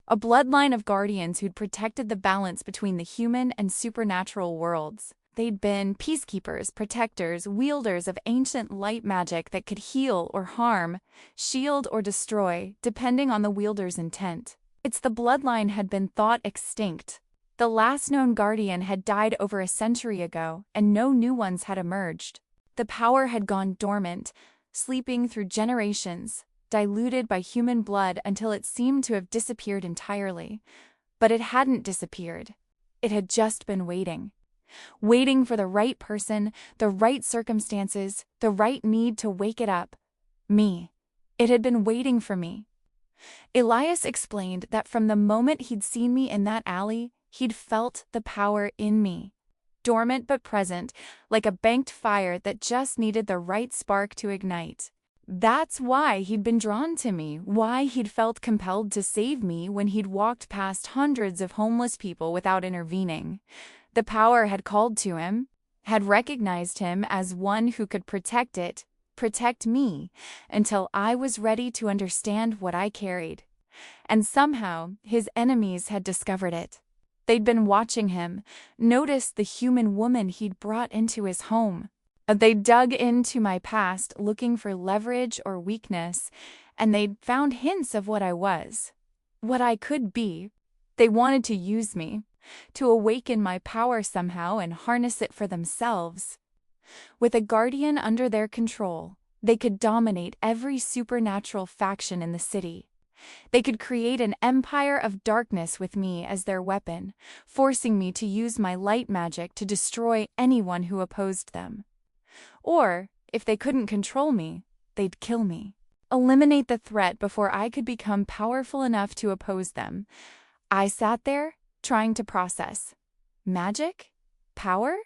A bloodline of guardians who'd protected the balance between the human and supernatural worlds. They'd been peacekeepers, protectors, wielders of ancient light magic that could heal or harm, shield or destroy, depending on the wielder's intent. It's the bloodline had been thought extinct. The last known guardian had died over a century ago, and no new ones had emerged. The power had gone dormant, sleeping through generations, diluted by human blood until it seemed to have disappeared entirely. But it hadn't disappeared. It had just been waiting. Waiting for the right person, the right circumstances, the right need to wake it up. Me. It had been waiting for me. Elias explained that from the moment he'd seen me in that alley, he'd felt the power in me. Dormant but present, like a banked fire that just needed the right spark to ignite. That's why he'd been drawn to me, why he'd felt compelled to save me when he'd walked past hundreds of homeless people without intervening. The power had called to him, had recognized him as one who could protect it, protect me, until I was ready to understand what I carried. And somehow, his enemies had discovered it. They'd been watching him, noticed the human woman he'd brought into his home. They dug into my past looking for leverage or weakness, and they'd found hints of what I was, what I could be. They wanted to use me, to awaken my power somehow and harness it for themselves. With a guardian under their control, they could dominate every supernatural faction in the city. They could create an empire of darkness with me as their weapon, forcing me to use my light magic to destroy anyone who opposed them. Or, if they couldn't control me, they'd kill me. Eliminate the threat before I could become powerful enough to oppose them. I sat there, trying to process. Magic? Power?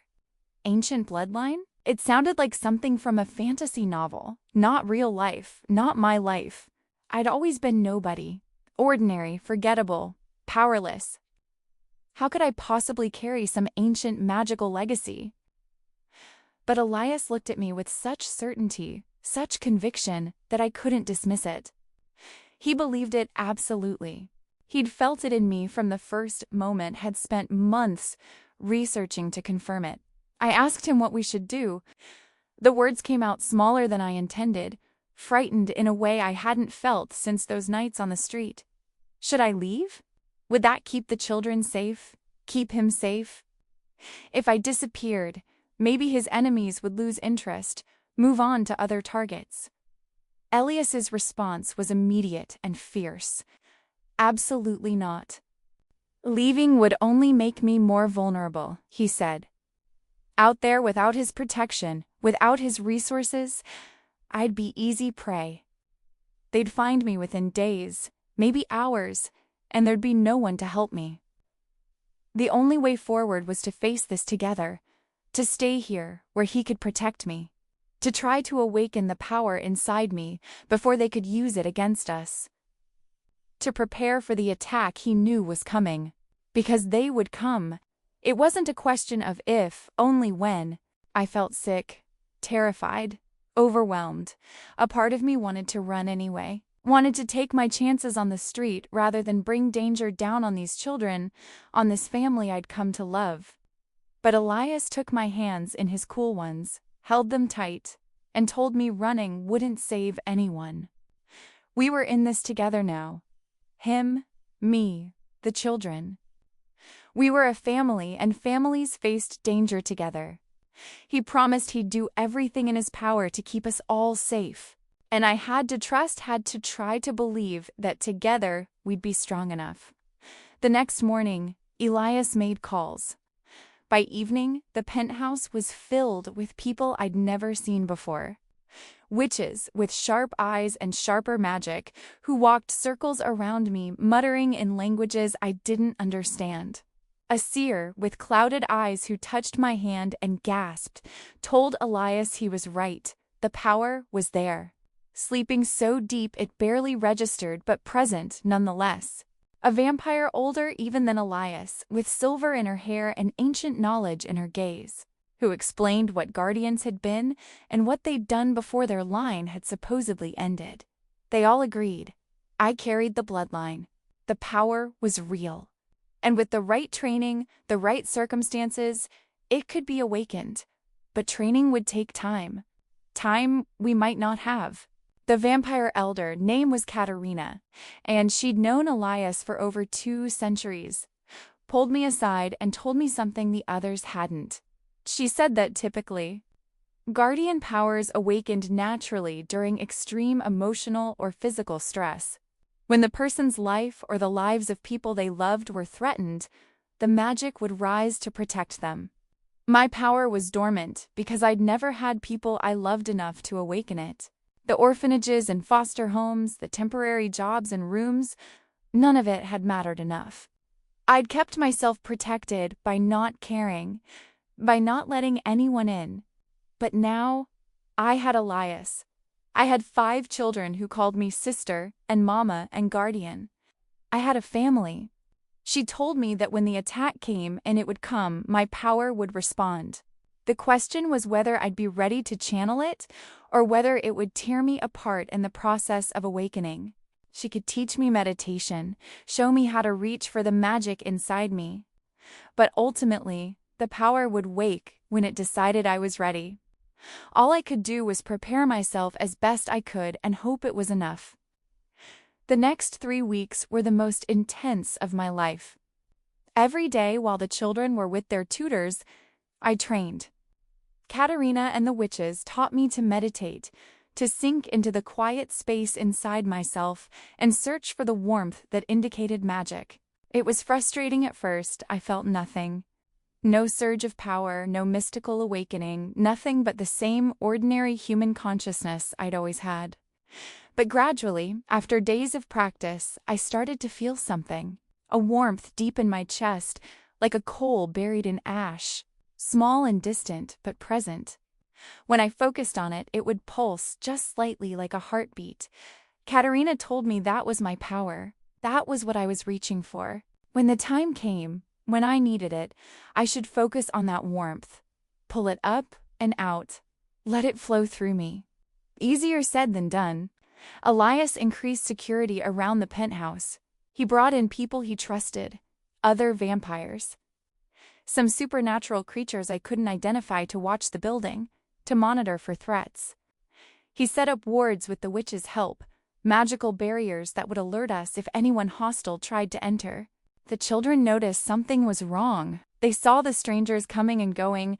Ancient bloodline? It sounded like something from a fantasy novel, not real life, not my life. I'd always been nobody, ordinary, forgettable, powerless. How could I possibly carry some ancient magical legacy? But Elias looked at me with such certainty, such conviction, that I couldn't dismiss it. He believed it absolutely. He'd felt it in me from the first moment, had spent months researching to confirm it. I asked him what we should do. The words came out smaller than I intended, frightened in a way I hadn't felt since those nights on the street. Should I leave? Would that keep the children safe? Keep him safe? If I disappeared, maybe his enemies would lose interest, move on to other targets. Elias's response was immediate and fierce. "Absolutely not. Leaving would only make me more vulnerable," he said. "Out there without his protection, without his resources, I'd be easy prey. They'd find me within days, maybe hours, and there'd be no one to help me. The only way forward was to face this together, to stay here where he could protect me, to try to awaken the power inside me before they could use it against us. To prepare for the attack he knew was coming, because they would come. It wasn't a question of if, only when." I felt sick, terrified, overwhelmed. A part of me wanted to run anyway, wanted to take my chances on the street rather than bring danger down on these children, on this family I'd come to love. But Elias took my hands in his cool ones, held them tight, and told me running wouldn't save anyone. We were in this together now. Him, me, the children. We were a family, and families faced danger together. He promised he'd do everything in his power to keep us all safe, and I had to try to believe that together we'd be strong enough. The next morning, Elias made calls. By evening, the penthouse was filled with people I'd never seen before. Witches with sharp eyes and sharper magic who walked circles around me, muttering in languages I didn't understand. A seer with clouded eyes who touched my hand and gasped, told Elias he was right. The power was there. Sleeping so deep it barely registered, but present nonetheless. A vampire older even than Elias, with silver in her hair and ancient knowledge in her gaze, who explained what guardians had been and what they'd done before their line had supposedly ended. They all agreed. I carried the bloodline. The power was real. And with the right training, the right circumstances, it could be awakened. But training would take time. Time we might not have. The vampire elder, name was Katerina, and she'd known Elias for over 2 centuries, pulled me aside and told me something the others hadn't. She said that typically, guardian powers awakened naturally during extreme emotional or physical stress. When the person's life or the lives of people they loved were threatened, the magic would rise to protect them. My power was dormant because I'd never had people I loved enough to awaken it. The orphanages and foster homes, the temporary jobs and rooms, none of it had mattered enough. I'd kept myself protected by not caring, by not letting anyone in. But now, I had Elias. I had 5 children who called me sister and mama and guardian. I had a family. She told me that when the attack came, and it would come, my power would respond. The question was whether I'd be ready to channel it, or whether it would tear me apart in the process of awakening. She could teach me meditation, show me how to reach for the magic inside me. But ultimately, the power would wake when it decided I was ready. All I could do was prepare myself as best I could and hope it was enough. The next 3 weeks were the most intense of my life. Every day while the children were with their tutors, I trained. Katerina and the witches taught me to meditate, to sink into the quiet space inside myself and search for the warmth that indicated magic. It was frustrating at first. I felt nothing. No surge of power, no mystical awakening, nothing but the same ordinary human consciousness I'd always had. But gradually, after days of practice, I started to feel something, a warmth deep in my chest, like a coal buried in ash. Small and distant, but present. When I focused on it, it would pulse just slightly like a heartbeat. Katerina told me that was my power. That was what I was reaching for. When the time came, when I needed it, I should focus on that warmth. Pull it up and out. Let it flow through me. Easier said than done. Elias increased security around the penthouse. He brought in people he trusted, other vampires. Some supernatural creatures I couldn't identify to watch the building, to monitor for threats. He set up wards with the witches' help, magical barriers that would alert us if anyone hostile tried to enter. The children noticed something was wrong. They saw the strangers coming and going,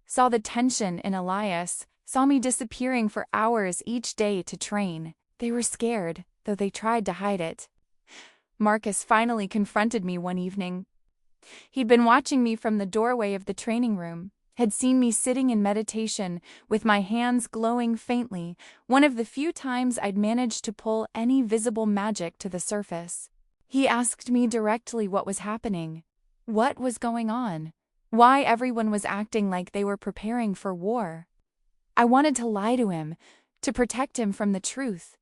saw the tension in Elias, saw me disappearing for hours each day to train. They were scared, though they tried to hide it. Marcus finally confronted me one evening. He'd been watching me from the doorway of the training room, had seen me sitting in meditation with my hands glowing faintly, one of the few times I'd managed to pull any visible magic to the surface. He asked me directly what was happening, what was going on, why everyone was acting like they were preparing for war. I wanted to lie to him, to protect him from the truth.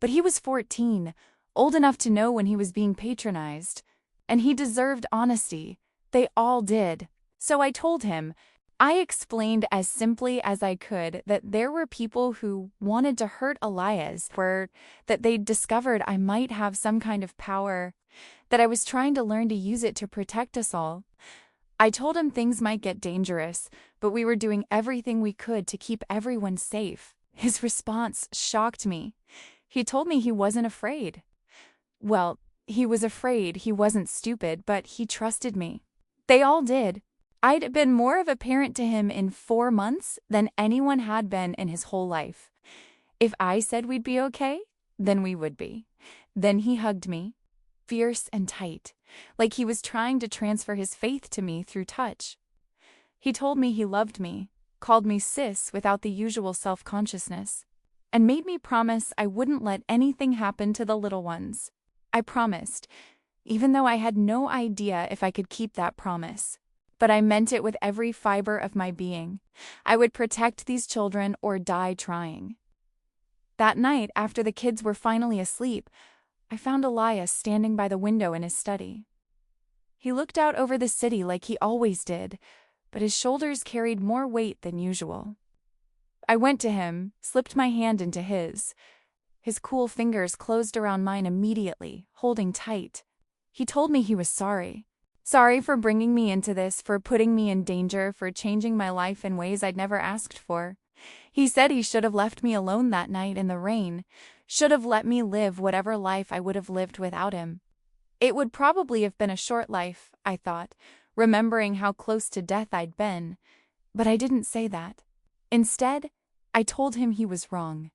But he was 14, old enough to know when he was being patronized, and he deserved honesty. They all did. So I told him. I explained as simply as I could that there were people who wanted to hurt Elias, that they'd discovered I might have some kind of power, that I was trying to learn to use it to protect us all. I told him things might get dangerous, but we were doing everything we could to keep everyone safe. His response shocked me. He told me he wasn't afraid. Well, he was afraid he wasn't stupid, but he trusted me. They all did. I'd been more of a parent to him in 4 months than anyone had been in his whole life. If I said we'd be okay, then we would be. Then he hugged me, fierce and tight, like he was trying to transfer his faith to me through touch. He told me he loved me, called me sis without the usual self-consciousness, and made me promise I wouldn't let anything happen to the little ones. I promised, even though I had no idea if I could keep that promise. But I meant it with every fiber of my being. I would protect these children or die trying. That night, after the kids were finally asleep, I found Elias standing by the window in his study. He looked out over the city like he always did, but his shoulders carried more weight than usual. I went to him, slipped my hand into his. His cool fingers closed around mine immediately, holding tight. He told me he was sorry. Sorry for bringing me into this, for putting me in danger, for changing my life in ways I'd never asked for. He said he should have left me alone that night in the rain, should have let me live whatever life I would have lived without him. It would probably have been a short life, I thought, remembering how close to death I'd been. But I didn't say that. Instead, I told him he was wrong.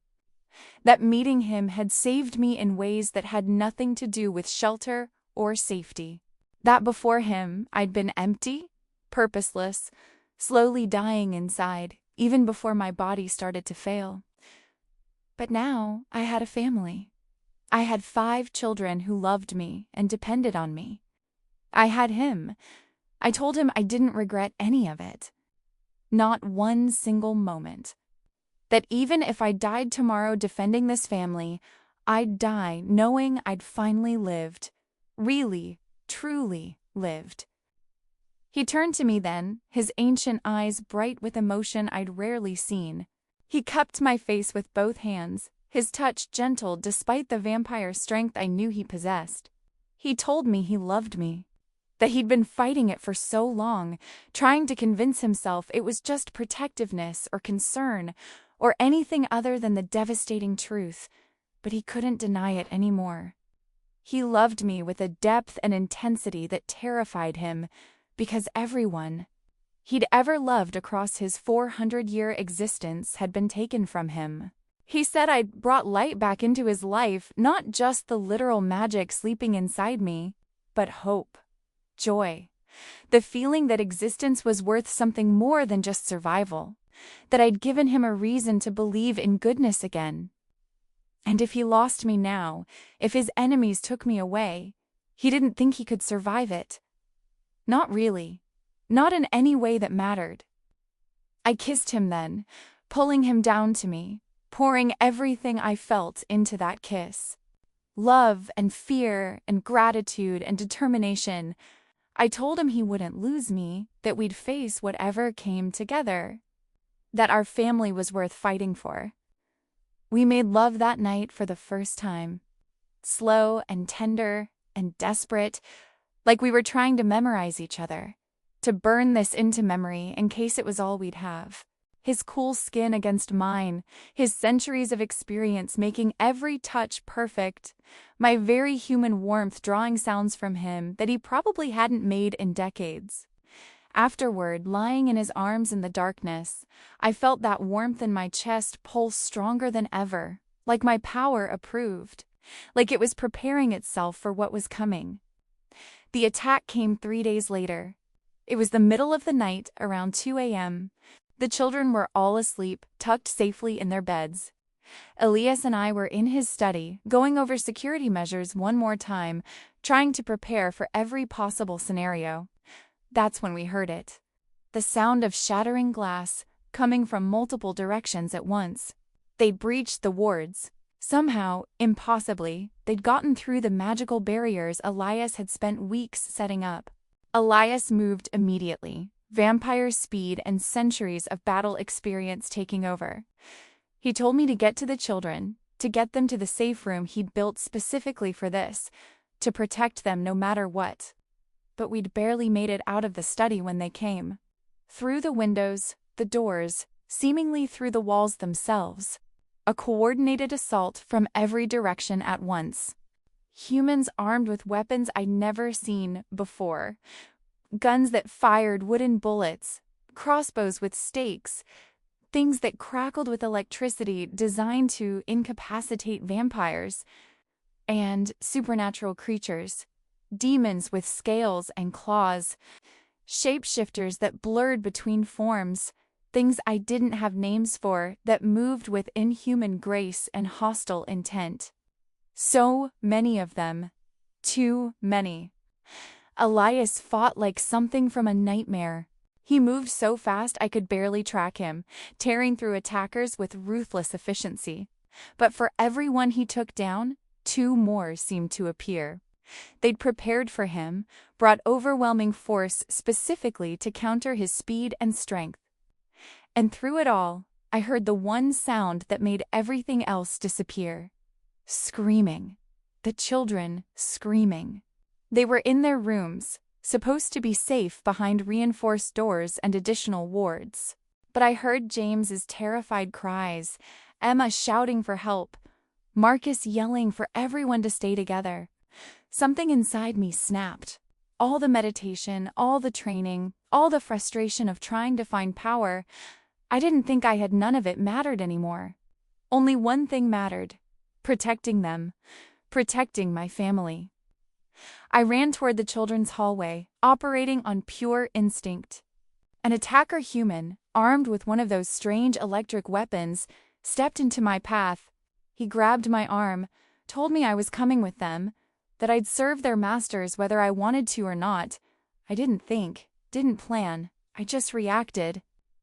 That meeting him had saved me in ways that had nothing to do with shelter or safety. That before him, I'd been empty, purposeless, slowly dying inside, even before my body started to fail. But now I had a family. I had 5 children who loved me and depended on me. I had him. I told him I didn't regret any of it. Not one single moment. That even if I died tomorrow defending this family, I'd die knowing I'd finally lived. Really, truly lived. He turned to me then, his ancient eyes bright with emotion I'd rarely seen. He cupped my face with both hands, his touch gentle despite the vampire strength I knew he possessed. He told me he loved me, that he'd been fighting it for so long, trying to convince himself it was just protectiveness or concern or anything other than the devastating truth, but he couldn't deny it anymore. He loved me with a depth and intensity that terrified him, because everyone he'd ever loved across his 400-year existence had been taken from him. He said I'd brought light back into his life, not just the literal magic sleeping inside me, but hope, joy, the feeling that existence was worth something more than just survival, that I'd given him a reason to believe in goodness again. And if he lost me now, if his enemies took me away, he didn't think he could survive it. Not really. Not in any way that mattered. I kissed him then, pulling him down to me, pouring everything I felt into that kiss. Love and fear and gratitude and determination. I told him he wouldn't lose me, that we'd face whatever came together, that our family was worth fighting for. We made love that night for the first time. Slow and tender and desperate, like we were trying to memorize each other, to burn this into memory in case it was all we'd have. His cool skin against mine, his centuries of experience making every touch perfect, my very human warmth drawing sounds from him that he probably hadn't made in decades. Afterward, lying in his arms in the darkness, I felt that warmth in my chest pulse stronger than ever, like my power approved, like it was preparing itself for what was coming. The attack came 3 days later. It was the middle of the night, around 2 a.m. The children were all asleep, tucked safely in their beds. Elias and I were in his study, going over security measures one more time, trying to prepare for every possible scenario. That's when we heard it. The sound of shattering glass, coming from multiple directions at once. They'd breached the wards. Somehow, impossibly, they'd gotten through the magical barriers Elias had spent weeks setting up. Elias moved immediately, vampire speed and centuries of battle experience taking over. He told me to get to the children, to get them to the safe room he'd built specifically for this, to protect them no matter what. But we'd barely made it out of the study when they came. Through the windows, the doors, seemingly through the walls themselves. A coordinated assault from every direction at once. Humans armed with weapons I'd never seen before. Guns that fired wooden bullets, crossbows with stakes, things that crackled with electricity designed to incapacitate vampires, and supernatural creatures, demons with scales and claws, shapeshifters that blurred between forms, things I didn't have names for that moved with inhuman grace and hostile intent. So many of them. Too many. Elias fought like something from a nightmare. He moved so fast I could barely track him, tearing through attackers with ruthless efficiency. But for every one he took down, 2 more seemed to appear. They'd prepared for him, brought overwhelming force specifically to counter his speed and strength. And through it all, I heard the one sound that made everything else disappear. Screaming. The children screaming. They were in their rooms, supposed to be safe behind reinforced doors and additional wards. But I heard James's terrified cries, Emma shouting for help, Marcus yelling for everyone to stay together. Something inside me snapped. All the meditation, all the training, all the frustration of trying to find power, I didn't think I had none of it mattered anymore. Only one thing mattered. Protecting them. Protecting my family. I ran toward the children's hallway, operating on pure instinct. An attacker human, armed with one of those strange electric weapons, stepped into my path. He grabbed my arm, told me I was coming with them, that I'd serve their masters whether I wanted to or not. I didn't think, didn't plan, I just reacted.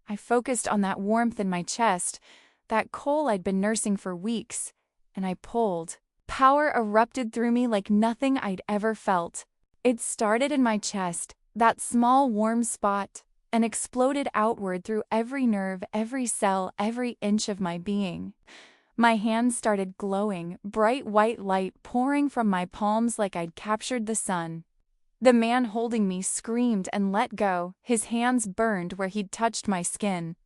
I focused on that warmth in my chest, that coal I'd been nursing for weeks, and I pulled. Power erupted through me like nothing I'd ever felt. It started in my chest, that small warm spot, and exploded outward through every nerve, every cell, every inch of my being. My hands started glowing, bright white light pouring from my palms like I'd captured the sun. The man holding me screamed and let go, his hands burned where he'd touched my skin.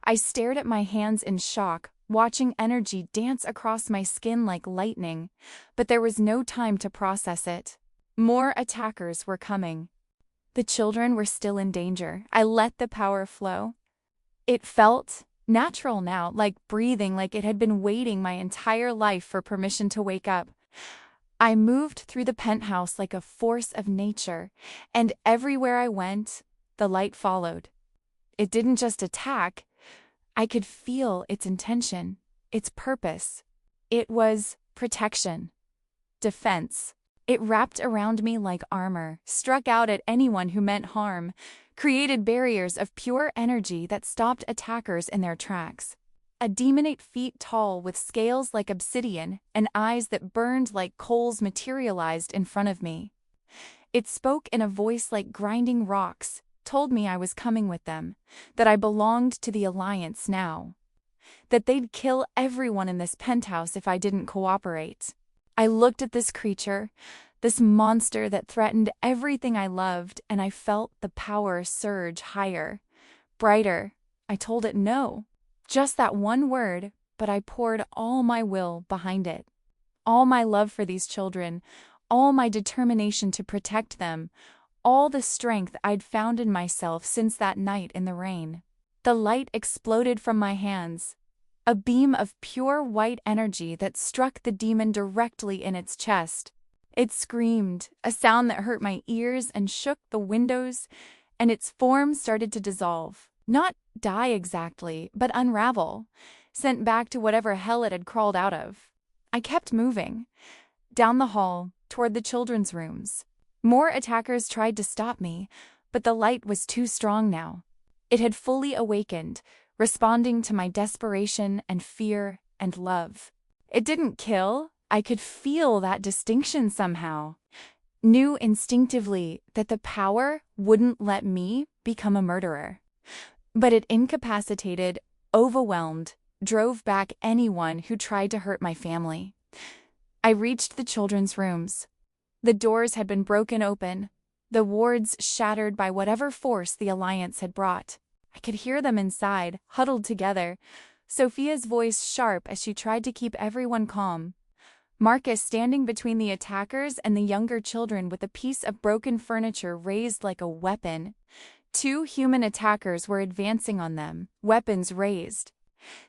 I stared at my hands in shock, watching energy dance across my skin like lightning, but there was no time to process it. More attackers were coming. The children were still in danger. I let the power flow. It felt natural now, like breathing, like it had been waiting my entire life for permission to wake up. I moved through the penthouse like a force of nature, and everywhere I went, the light followed. It didn't just attack. I could feel its intention, its purpose. It was protection, defense. It wrapped around me like armor, struck out at anyone who meant harm, created barriers of pure energy that stopped attackers in their tracks. A demon 8 feet tall with scales like obsidian and eyes that burned like coals materialized in front of me. It spoke in a voice like grinding rocks, told me I was coming with them, that I belonged to the Alliance now, that they'd kill everyone in this penthouse if I didn't cooperate. I looked at this creature, this monster that threatened everything I loved, and I felt the power surge higher, brighter. I told it no. Just that one word, but I poured all my will behind it. All my love for these children, all my determination to protect them, all the strength I'd found in myself since that night in the rain. The light exploded from my hands. a beam of pure white energy that struck the demon directly in its chest. It screamed, a sound that hurt my ears and shook the windows, and its form started to dissolve. Not die exactly, but unravel, sent back to whatever hell it had crawled out of. I kept moving, down the hall, toward the children's rooms. More attackers tried to stop me, but the light was too strong now. It had fully awakened, responding to my desperation and fear and love. It didn't kill. I could feel that distinction somehow. Knew instinctively that the power wouldn't let me become a murderer. But it incapacitated, overwhelmed, drove back anyone who tried to hurt my family. I reached the children's rooms. The doors had been broken open, the wards shattered by whatever force the Alliance had brought. I could hear them inside, huddled together, Sophia's voice sharp as she tried to keep everyone calm. Marcus standing between the attackers and the younger children with a piece of broken furniture raised like a weapon. 2 human attackers were advancing on them, weapons raised.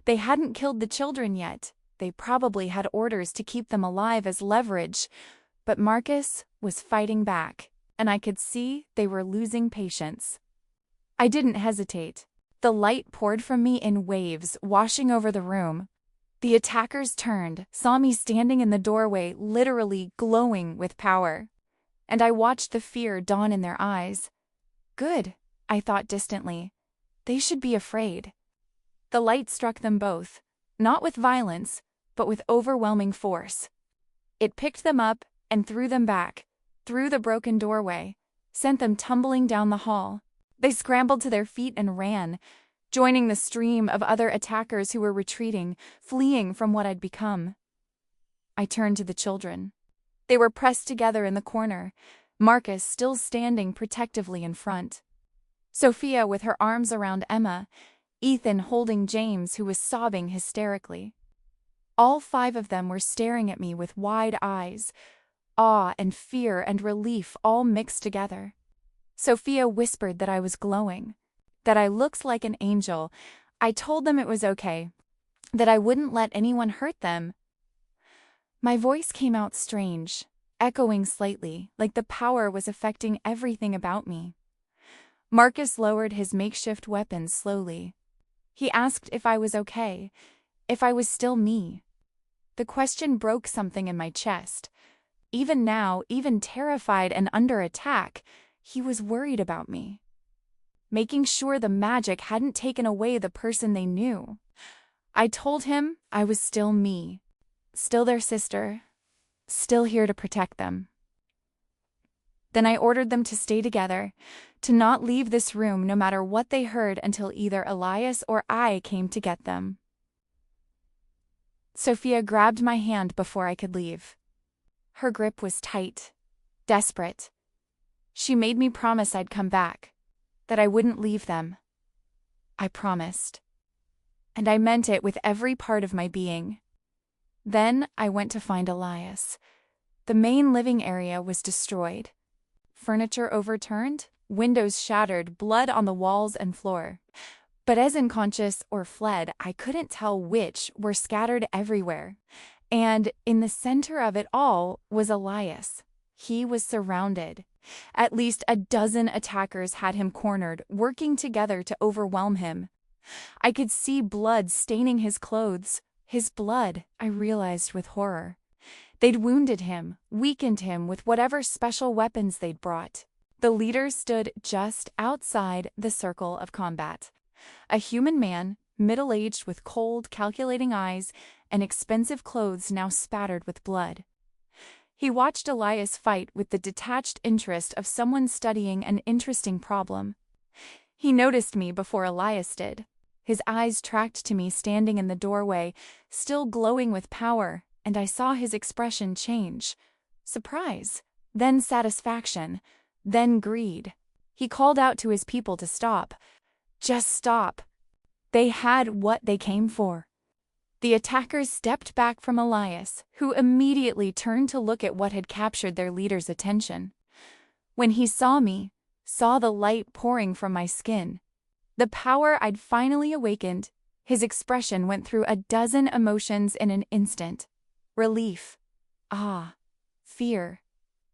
They hadn't killed the children yet. They probably had orders to keep them alive as leverage, but Marcus was fighting back, and I could see they were losing patience. I didn't hesitate. The light poured from me in waves, washing over the room. The attackers turned, saw me standing in the doorway, literally glowing with power. And I watched the fear dawn in their eyes. Good, I thought distantly. They should be afraid. The light struck them both, not with violence, but with overwhelming force. It picked them up and threw them back, through the broken doorway, sent them tumbling down the hall. They scrambled to their feet and ran, joining the stream of other attackers who were retreating, fleeing from what I'd become. I turned to the children. They were pressed together in the corner, Marcus still standing protectively in front. Sophia with her arms around Emma, Ethan holding James, who was sobbing hysterically. All 5 of them were staring at me with wide eyes, awe and fear and relief all mixed together. Sophia whispered that I was glowing, that I looked like an angel. I told them it was okay, that I wouldn't let anyone hurt them. My voice came out strange, echoing slightly, like the power was affecting everything about me. Marcus lowered his makeshift weapons slowly. He asked if I was okay, if I was still me. The question broke something in my chest. Even now, even terrified and under attack, he was worried about me, making sure the magic hadn't taken away the person they knew. I told him I was still me, still their sister, still here to protect them. Then I ordered them to stay together, to not leave this room no matter what they heard until either Elias or I came to get them. Sophia grabbed my hand before I could leave. Her grip was tight, desperate. She made me promise I'd come back, that I wouldn't leave them. I promised. And I meant it with every part of my being. Then I went to find Elias. The main living area was destroyed. Furniture overturned, windows shattered, blood on the walls and floor. But as unconscious or fled, I couldn't tell which, were scattered everywhere. And in the center of it all was Elias. He was surrounded. At least a dozen attackers had him cornered, working together to overwhelm him. I could see blood staining his clothes. His blood, I realized with horror. They'd wounded him, weakened him with whatever special weapons they'd brought. The leader stood just outside the circle of combat. A human man, middle-aged with cold, calculating eyes and expensive clothes now spattered with blood. He watched Elias fight with the detached interest of someone studying an interesting problem. He noticed me before Elias did. His eyes tracked to me standing in the doorway, still glowing with power, and I saw his expression change. Surprise, then satisfaction, then greed. He called out to his people to stop. Just stop. They had what they came for. The attackers stepped back from Elias, who immediately turned to look at what had captured their leader's attention. When he saw me, saw the light pouring from my skin, the power I'd finally awakened, His expression went through a dozen emotions in an instant. Relief, awe, fear,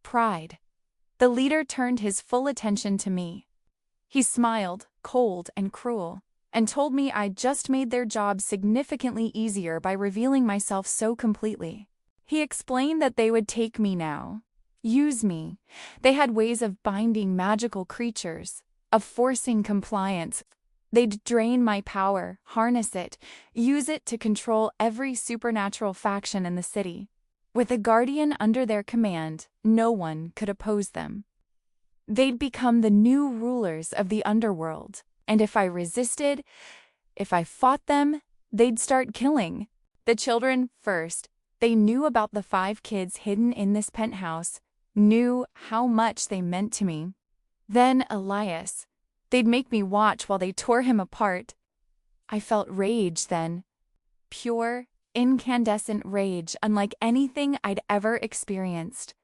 pride. The leader turned his full attention to me. He smiled, cold and cruel, and told me I'd just made their job significantly easier by revealing myself so completely. He explained that they would take me now, use me. They had ways of binding magical creatures, of forcing compliance. They'd drain my power, harness it, use it to control every supernatural faction in the city. With a guardian under their command, no one could oppose them. They'd become the new rulers of the underworld, and if I resisted, if I fought them, they'd start killing. The children first. They knew about the 5 kids hidden in this penthouse, knew how much they meant to me. Then Elias. They'd make me watch while they tore him apart. I felt rage then. Pure, incandescent rage unlike anything I'd ever experienced.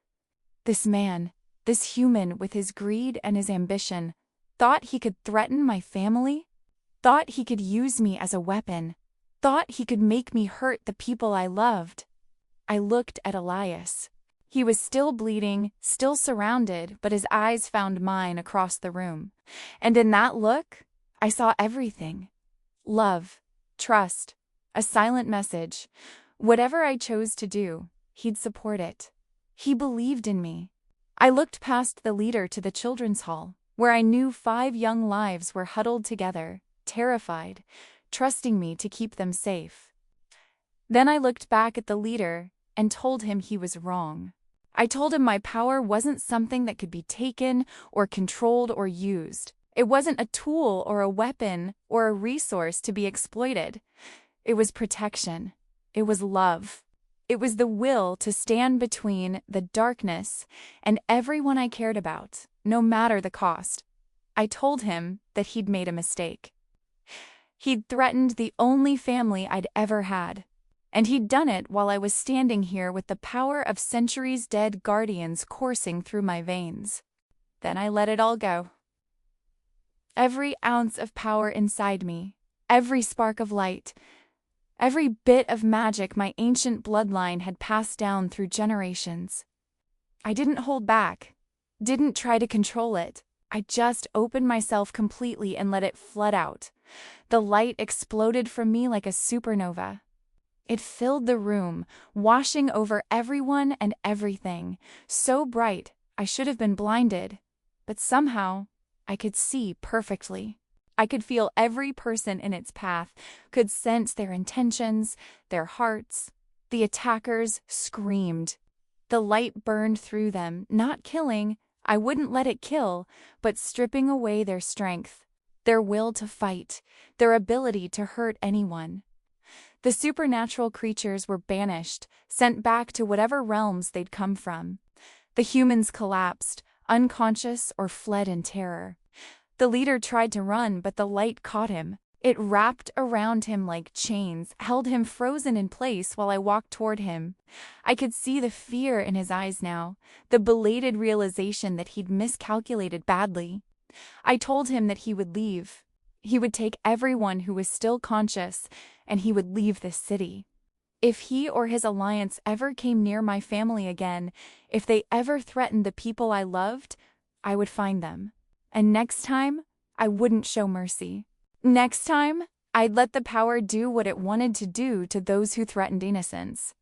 This man, this human with his greed and his ambition, thought he could threaten my family? Thought he could use me as a weapon? Thought he could make me hurt the people I loved? I looked at Elias. He was still bleeding, still surrounded, but his eyes found mine across the room. And in that look, I saw everything. Love, trust, a silent message. Whatever I chose to do, he'd support it. He believed in me. I looked past the leader to the children's hall, where I knew 5 young lives were huddled together, terrified, trusting me to keep them safe. Then I looked back at the leader and told him he was wrong. I told him my power wasn't something that could be taken or controlled or used. It wasn't a tool or a weapon or a resource to be exploited. It was protection. It was love. It was the will to stand between the darkness and everyone I cared about, no matter the cost. I told him that he'd made a mistake. He'd threatened the only family I'd ever had. And he'd done it while I was standing here with the power of centuries-dead guardians coursing through my veins. Then I let it all go. Every ounce of power inside me, every spark of light, every bit of magic my ancient bloodline had passed down through generations. I didn't hold back, didn't try to control it. I just opened myself completely and let it flood out. The light exploded from me like a supernova. It filled the room, washing over everyone and everything, so bright I should have been blinded, but somehow I could see perfectly. I could feel every person in its path, could sense their intentions, their hearts. The attackers screamed. The light burned through them, not killing, I wouldn't let it kill, but stripping away their strength, their will to fight, their ability to hurt anyone. The supernatural creatures were banished, sent back to whatever realms they'd come from. The humans collapsed, unconscious or fled in terror. The leader tried to run, but the light caught him. It wrapped around him like chains, held him frozen in place while I walked toward him. I could see the fear in his eyes now, the belated realization that he'd miscalculated badly. I told him that he would leave. He would take everyone who was still conscious, and he would leave this city. If he or his alliance ever came near my family again, if they ever threatened the people I loved, I would find them. And next time, I wouldn't show mercy. Next time, I'd let the power do what it wanted to do to those who threatened innocence.